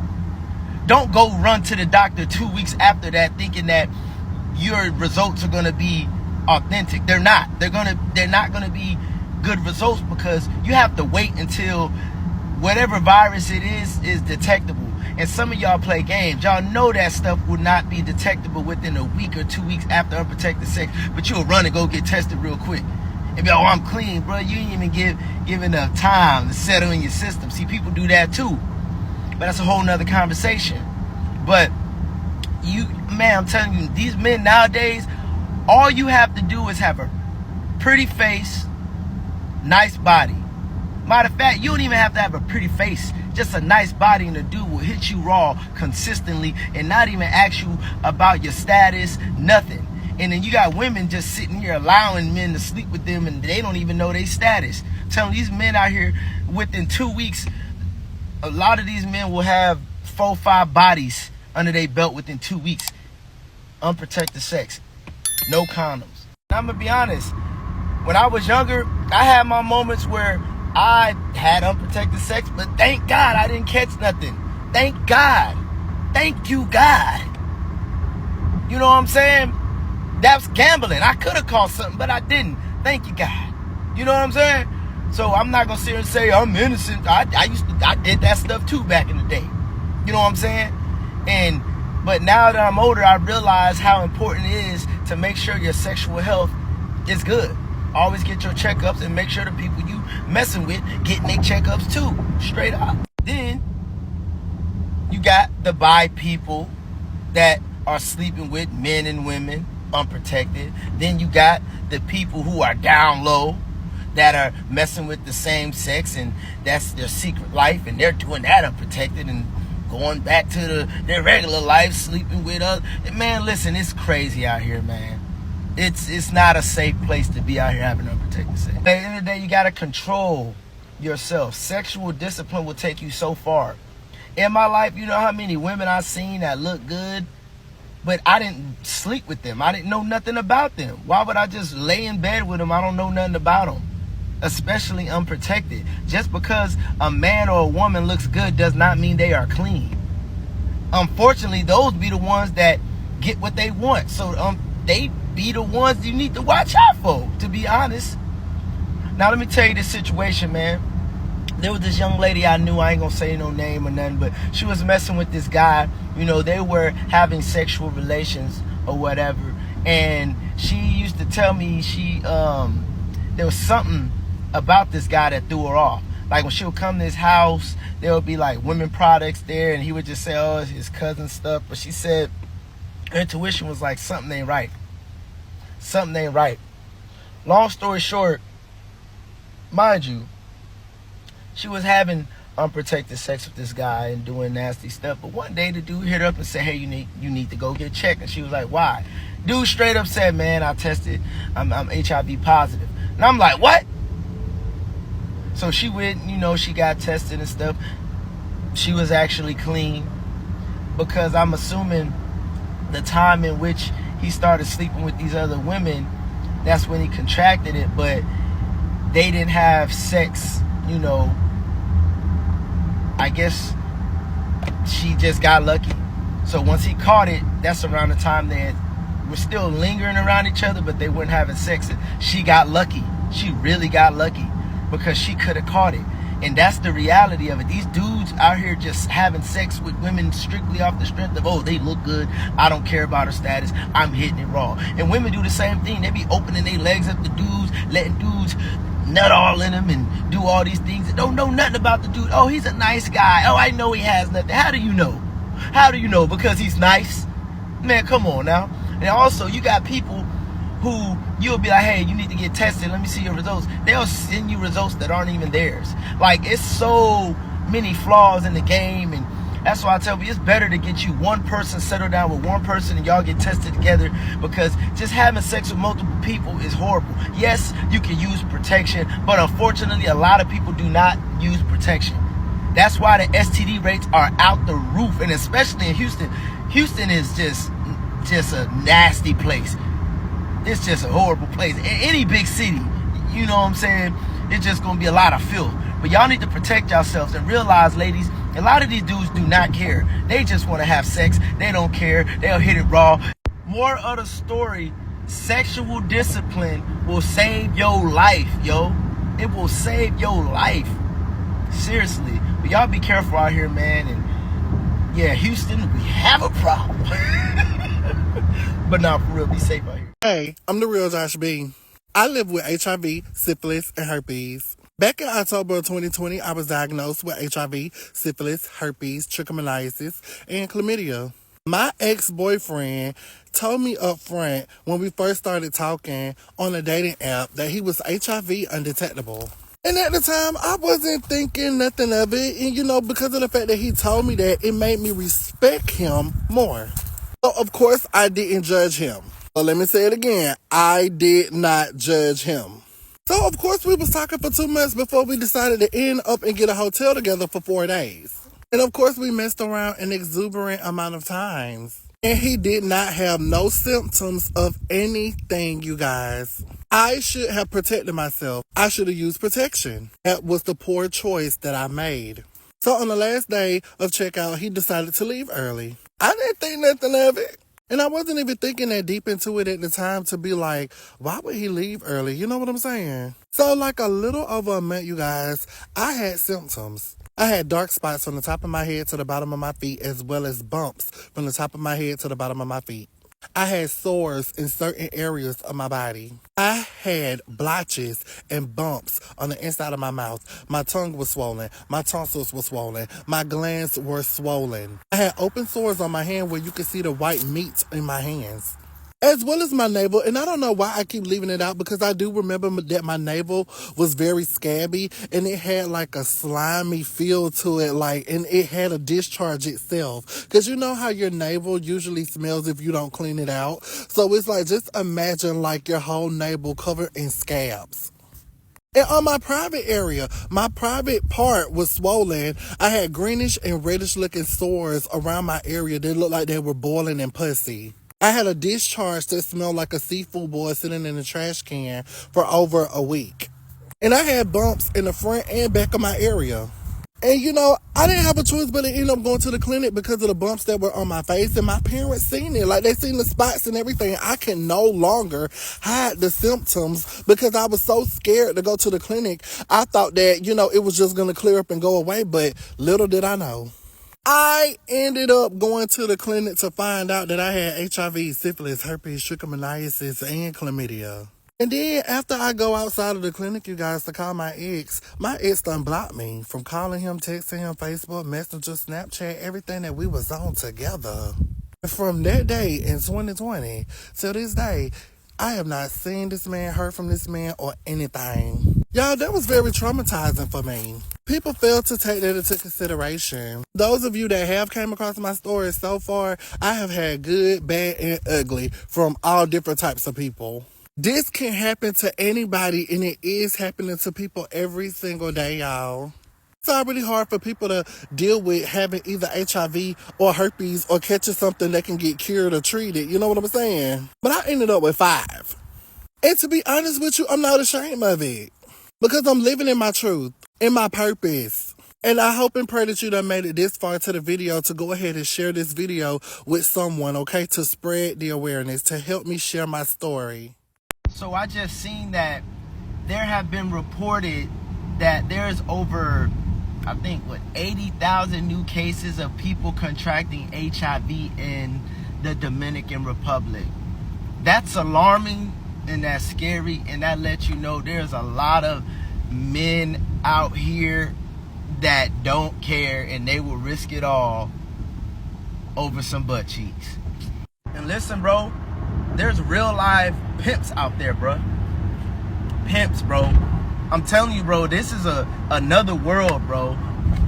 don't go run to the doctor 2 weeks after that thinking that your results are going to be authentic. They're not. They're not going to be good results, because you have to wait until whatever virus it is detectable. And some of y'all play games. Y'all know that stuff will not be detectable within a week or 2 weeks after unprotected sex, but you'll run and go get tested real quick. And be like, oh, I'm clean, bro. You ain't even give enough time to settle in your system. See, people do that too. But that's a whole nother conversation. But man, I'm telling you, these men nowadays, all you have to do is have a pretty face, nice body. Matter of fact, you don't even have to have a pretty face. Just a nice body, and the dude will hit you raw consistently and not even ask you about your status, nothing. And then you got women just sitting here allowing men to sleep with them, and they don't even know their status. I'm telling these men out here, within 2 weeks, a lot of these men will have 4-5 bodies under their belt within 2 weeks. Unprotected sex. No condoms. And I'm going to be honest. When I was younger, I had my moments where I had unprotected sex, but thank God I didn't catch nothing. Thank God. Thank you, God. You know what I'm saying? That's gambling. I could have caught something, but I didn't. Thank you, God. You know what I'm saying? So I'm not gonna sit here and say I'm innocent. I did that stuff too back in the day. You know what I'm saying? But now that I'm older, I realize how important it is to make sure your sexual health is good. Always get your checkups and make sure the people you messing with getting their checkups too. Straight up. Then you got the bi people that are sleeping with men and women unprotected. Then you got the people who are down low that are messing with the same sex, and that's their secret life, and they're doing that unprotected and going back to their regular life, sleeping with others. Man, listen, it's crazy out here, man. It's not a safe place to be out here having unprotected sex. At the end of the day, you got to control yourself. Sexual discipline will take you so far. In my life, you know how many women I've seen that look good, but I didn't sleep with them. I didn't know nothing about them. Why would I just lay in bed with them? I don't know nothing about them. Especially unprotected. Just because a man or a woman looks good does not mean they are clean. Unfortunately, those be the ones that get what they want. So they be the ones you need to watch out for, to be honest. Now let me tell you this situation, man. There was this young lady I knew, I ain't gonna say no name or nothing, but she was messing with this guy. You know, they were having sexual relations or whatever. And she used to tell me there was something about this guy that threw her off. Like when she would come to his house, there would be like women products there, and he would just say, oh, it's his cousin stuff. But she said her intuition was like, something ain't right. Something ain't right. Long story short, mind you, she was having unprotected sex with this guy and doing nasty stuff. But one day the dude hit her up and said, hey, you need to go get checked. And she was like, why? Dude straight up said, man, I tested, I'm HIV positive. And I'm like, what? So she went, she got tested and stuff. She was actually clean, because I'm assuming the time in which he started sleeping with these other women, that's when he contracted it. But they didn't have sex, I guess she just got lucky. So once he caught it, that's around the time they were still lingering around each other, but they weren't having sex. And she got lucky. She really got lucky, because she could have caught it. And that's the reality of it. These dudes out here just having sex with women strictly off the strength of, oh, they look good, I don't care about her status, I'm hitting it raw. And women do the same thing. They be opening their legs up to dudes, letting dudes nut all in them and do all these things and don't know nothing about the dude. Oh, he's a nice guy. Oh, I know he has nothing. How do you know? How do you know? Because he's nice? Man, come on now. And also, you got people who you'll be like, hey, you need to get tested, let me see your results. They'll send you results that aren't even theirs. Like, it's so many flaws in the game, and that's why I tell you, it's better to get you one person, settle down with one person, and y'all get tested together, because just having sex with multiple people is horrible. Yes, you can use protection, but unfortunately, a lot of people do not use protection. That's why the STD rates are out the roof, and especially in Houston. Houston is just a nasty place. It's just a horrible place. In any big city, you know what I'm saying? It's just going to be a lot of filth. But y'all need to protect yourselves and realize, ladies, a lot of these dudes do not care. They just want to have sex. They don't care. They'll hit it raw. More of the story, sexual discipline will save your life, yo. It will save your life. Seriously. But y'all be careful out here, man. And yeah, Houston, we have a problem. But nah, for real, be safe out here. Hey, I'm the real Josh B. I live with HIV, syphilis, and herpes. Back in October of 2020, I was diagnosed with HIV, syphilis, herpes, trichomoniasis, and chlamydia. My ex-boyfriend told me up front when we first started talking on a dating app that he was HIV undetectable. And at the time, I wasn't thinking nothing of it. And, because of the fact that he told me that, it made me respect him more. So, of course, I didn't judge him. So let me say it again. I did not judge him. So, of course, we was talking for 2 months before we decided to end up and get a hotel together for 4 days. And, of course, we messed around an exuberant amount of times. And he did not have no symptoms of anything, you guys. I should have protected myself. I should have used protection. That was the poor choice that I made. So on the last day of checkout, he decided to leave early. I didn't think nothing of it. And I wasn't even thinking that deep into it at the time to be like, why would he leave early? You know what I'm saying? So like a little over a month, you guys, I had symptoms. I had dark spots from the top of my head to the bottom of my feet, as well as bumps from the top of my head to the bottom of my feet. I had sores in certain areas of my body. I had blotches and bumps on the inside of my mouth. My tongue was swollen. My tonsils were swollen. My glands were swollen. I had open sores on my hand where you could see the white meat in my hands, as well as my navel. And I don't know why I keep leaving it out, because I do remember that my navel was very scabby and it had like a slimy feel to it, and it had a discharge itself. Because you know how your navel usually smells if you don't clean it out? So it's like, just imagine like your whole navel covered in scabs. And on my private area, my private part was swollen. I had greenish and reddish looking sores around my area. They looked like they were boiling and pussy. I had a discharge that smelled like a seafood boil sitting in a trash can for over a week. And I had bumps in the front and back of my area. And I didn't have a choice but to end up going to the clinic because of the bumps that were on my face. And my parents seen it. Like, they seen the spots and everything. I can no longer hide the symptoms because I was so scared to go to the clinic. I thought that, it was just going to clear up and go away. But little did I know. I ended up going to the clinic to find out that I had HIV, syphilis, herpes, trichomoniasis, and chlamydia. And then after I go outside of the clinic, you guys, to call my ex done blocked me from calling him, texting him, Facebook, Messenger, Snapchat, everything that we was on together. From that day in 2020 till this day, I have not seen this man, heard from this man, or anything. Y'all, that was very traumatizing for me. People fail to take that into consideration. Those of you that have came across my story so far, I have had good, bad, and ugly from all different types of people. This can happen to anybody, and it is happening to people every single day, y'all. It's already hard for people to deal with having either HIV or herpes or catching something that can get cured or treated. You know what I'm saying? But I ended up with 5. And to be honest with you, I'm not ashamed of it. Because I'm living in my truth, in my purpose. And I hope and pray that you done made it this far to the video to go ahead and share this video with someone, okay? To spread the awareness, to help me share my story. So I just seen that there have been reported that there's over, I think, 80,000 new cases of people contracting HIV in the Dominican Republic. That's alarming and that's scary, and that lets you know there's a lot of men out here that don't care and they will risk it all over some butt cheeks. And listen, bro, there's real live pimps out there, bro. Pimps, bro. I'm telling you, bro, this is another world, bro.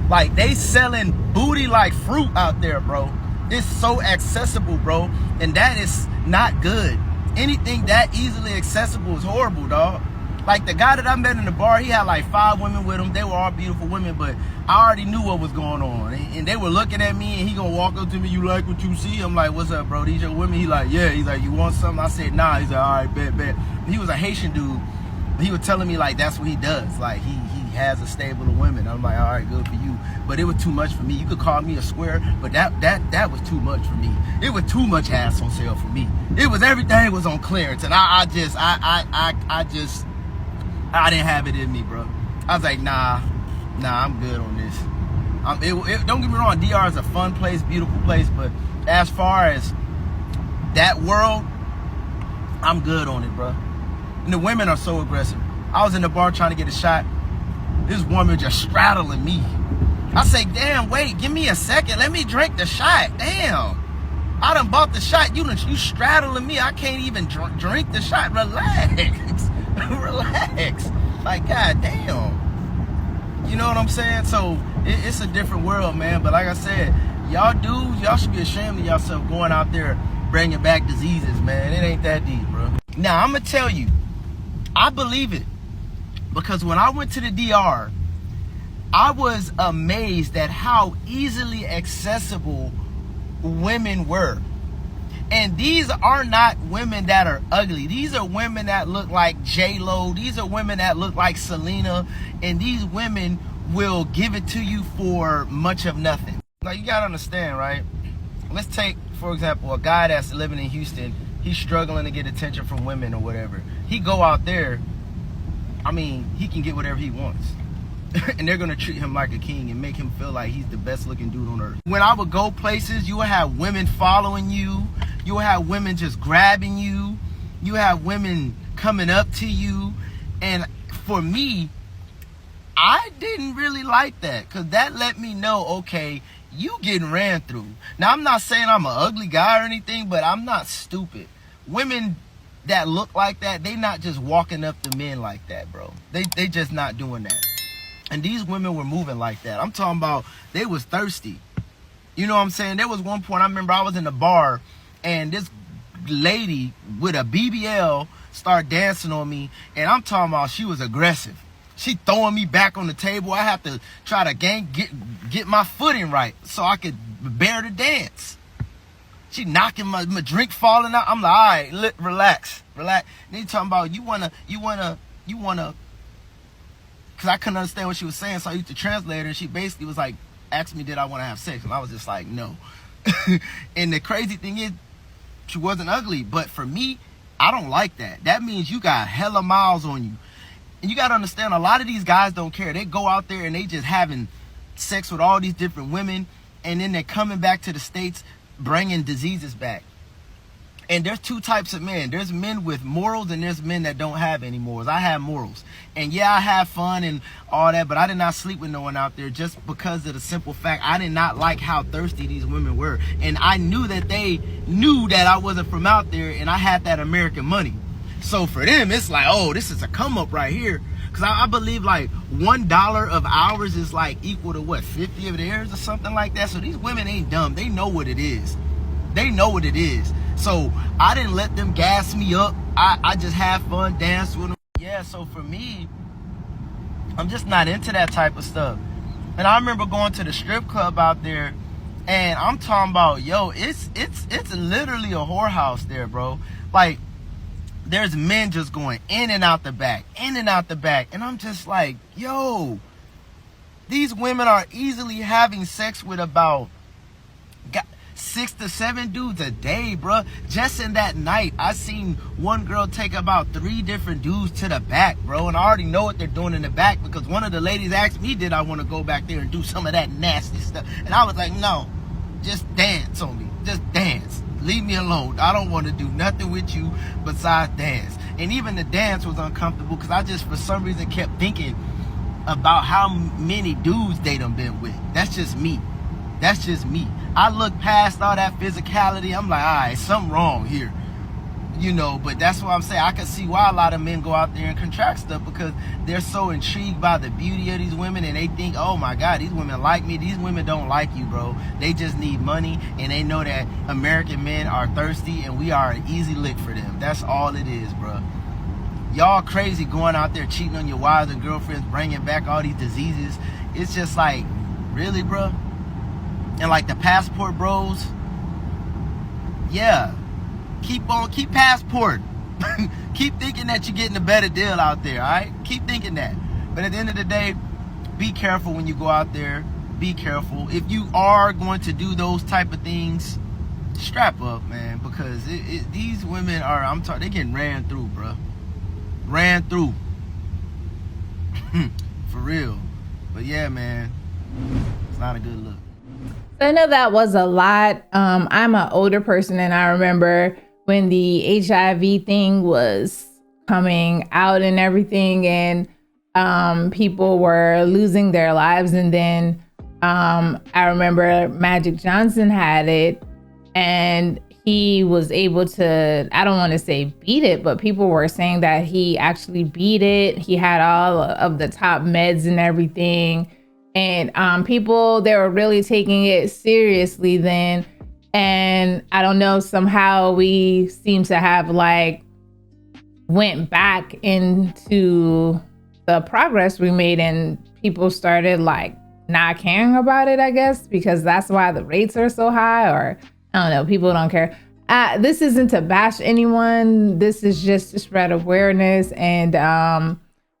Like, they selling booty like fruit out there, bro. It's so accessible, bro, and that is not good. Anything that easily accessible is horrible, dog. Like, the guy that I met in the bar, he had like 5 women with him. They were all beautiful women, but I already knew what was going on. And they were looking at me, and he gonna walk up to me, "You like what you see?" I'm like, "What's up, bro? These your women?" He like, "Yeah." He's like, "You want something?" I said, "Nah." He's like, "All right, bet." And he was a Haitian dude. He was telling me, like, that's what he does. Like, he has a stable of women. I'm like, all right, good for you. But it was too much for me. You could call me a square, but that was too much for me. It was too much ass on sale for me. It was, everything was on clearance, and I didn't have it in me, bro. I was like, nah, I'm good on this. Don't get me wrong, DR is a fun place, beautiful place, but as far as that world, I'm good on it, bro. And the women are so aggressive. I was in the bar trying to get a shot. This woman just straddling me. I say, damn, wait, give me a second. Let me drink the shot. Damn. I done bought the shot. You straddling me. I can't even drink the shot. Relax. Relax. Like, god damn. You know what I'm saying? So it's a different world, man. But like I said, y'all dudes, y'all should be ashamed of yourself going out there bringing back diseases, man. It ain't that deep, bro. Now, I'm going to tell you, I believe it. Because when I went to the DR, I was amazed at how easily accessible women were. And these are not women that are ugly. These are women that look like J-Lo. These are women that look like Selena. And these women will give it to you for much of nothing. Now, you got to understand, right? Let's take, for example, a guy that's living in Houston. He's struggling to get attention from women or whatever. He go out there, I mean, he can get whatever he wants. And they're going to treat him like a king and make him feel like he's the best looking dude on earth. When I would go places, you would have women following you. You would have women just grabbing you. You have women coming up to you. And for me, I didn't really like that, because that let me know, okay, you getting ran through. Now, I'm not saying I'm an ugly guy or anything, but I'm not stupid. Women that look like that, they not just walking up to men like that, bro. They just not doing that. And these women were moving like that. I'm talking about, they was thirsty. You know what I'm saying? There was one point, I remember I was in the bar, and this lady with a BBL started dancing on me, and I'm talking about, she was aggressive. She throwing me back on the table. I have to try to get my footing right so I could bear the dance. She knocking my drink falling out. I'm like, all right, relax. And they talking about, you wanna, because I couldn't understand what she was saying, so I used to translate her, and she basically was like, asked me, did I want to have sex? And I was just like, no. And the crazy thing is, she wasn't ugly, but for me, I don't like that. That means you got hella miles on you. And you got to understand, a lot of these guys don't care. They go out there and they just having sex with all these different women, and then they're coming back to the States bringing diseases back. And there's two types of men. There's men with morals and there's men that don't have any morals. I have morals. And yeah, I have fun and all that, but I did not sleep with no one out there just because of the simple fact I did not like how thirsty these women were. And I knew that they knew that I wasn't from out there and I had that American money. So for them, it's like, oh, this is a come up right here. Because I believe like $1 of ours is like equal to what, 50 of theirs or something like that. So these women ain't dumb. They know what it is. They know what it is. So I didn't let them gas me up. I just have fun, dance with them. Yeah, so for me, I'm just not into that type of stuff. And I remember going to the strip club out there, and I'm talking about, yo, it's literally a whorehouse there, bro. Like, there's men just going in and out the back, in and out the back. And I'm just like, yo, these women are easily having sex with about 6 to 7 dudes a day, bro. Just in that night, I seen one girl take about 3 different dudes to the back, bro. And I already know what they're doing in the back because one of the ladies asked me, did I want to go back there and do some of that nasty stuff? And I was like, no, just dance on me. Just dance. Leave me alone. I don't want to do nothing with you besides dance. And even the dance was uncomfortable because I just, for some reason, kept thinking about how many dudes they done been with. That's just me. That's just me. I look past all that physicality. I'm like, all right, something wrong here. You know, but that's what I'm saying. I can see why a lot of men go out there and contract stuff because they're so intrigued by the beauty of these women and they think, oh my God, these women like me. These women don't like you, bro. They just need money and they know that American men are thirsty and we are an easy lick for them. That's all it is, bro. Y'all crazy going out there cheating on your wives and girlfriends, bringing back all these diseases. It's just like, really, bro? And like the passport bros, yeah. Keep passport. Keep thinking that you're getting a better deal out there, all right? Keep thinking that. But at the end of the day, be careful when you go out there. Be careful. If you are going to do those type of things, strap up, man, because these women are, they're getting ran through, bro. Ran through. For real. But yeah, man, it's not a good look. I know that was a lot. I'm an older person and I remember when the HIV thing was coming out and everything and people were losing their lives. And then I remember Magic Johnson had it and he was able to, I don't want to say beat it, but people were saying that he actually beat it. He had all of the top meds and everything. And people, they were really taking it seriously then. And I don't know, somehow we seem to have like went back into the progress we made and people started like not caring about it, I guess, because that's why the rates are so high, or I don't know, people don't care. This isn't to bash anyone. This is just to spread awareness and,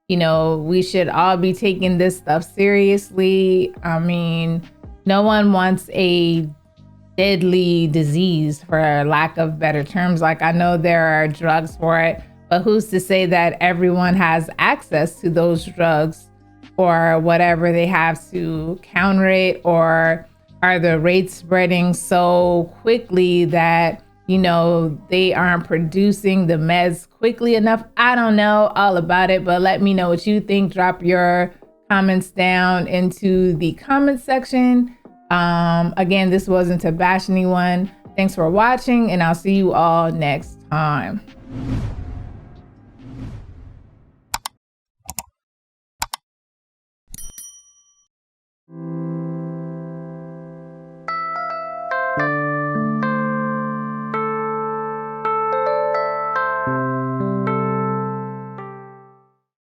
you know, we should all be taking this stuff seriously. I mean, no one wants a deadly disease, for lack of better terms. Like, I know there are drugs for it, but who's to say that everyone has access to those drugs or whatever they have to counter it? Or are the rates spreading so quickly that, you know, they aren't producing the meds quickly enough? I don't know all about it, but let me know what you think. Drop your comments down into the comment section. Again, this wasn't to bash anyone. Thanks for watching, and I'll see you all next time.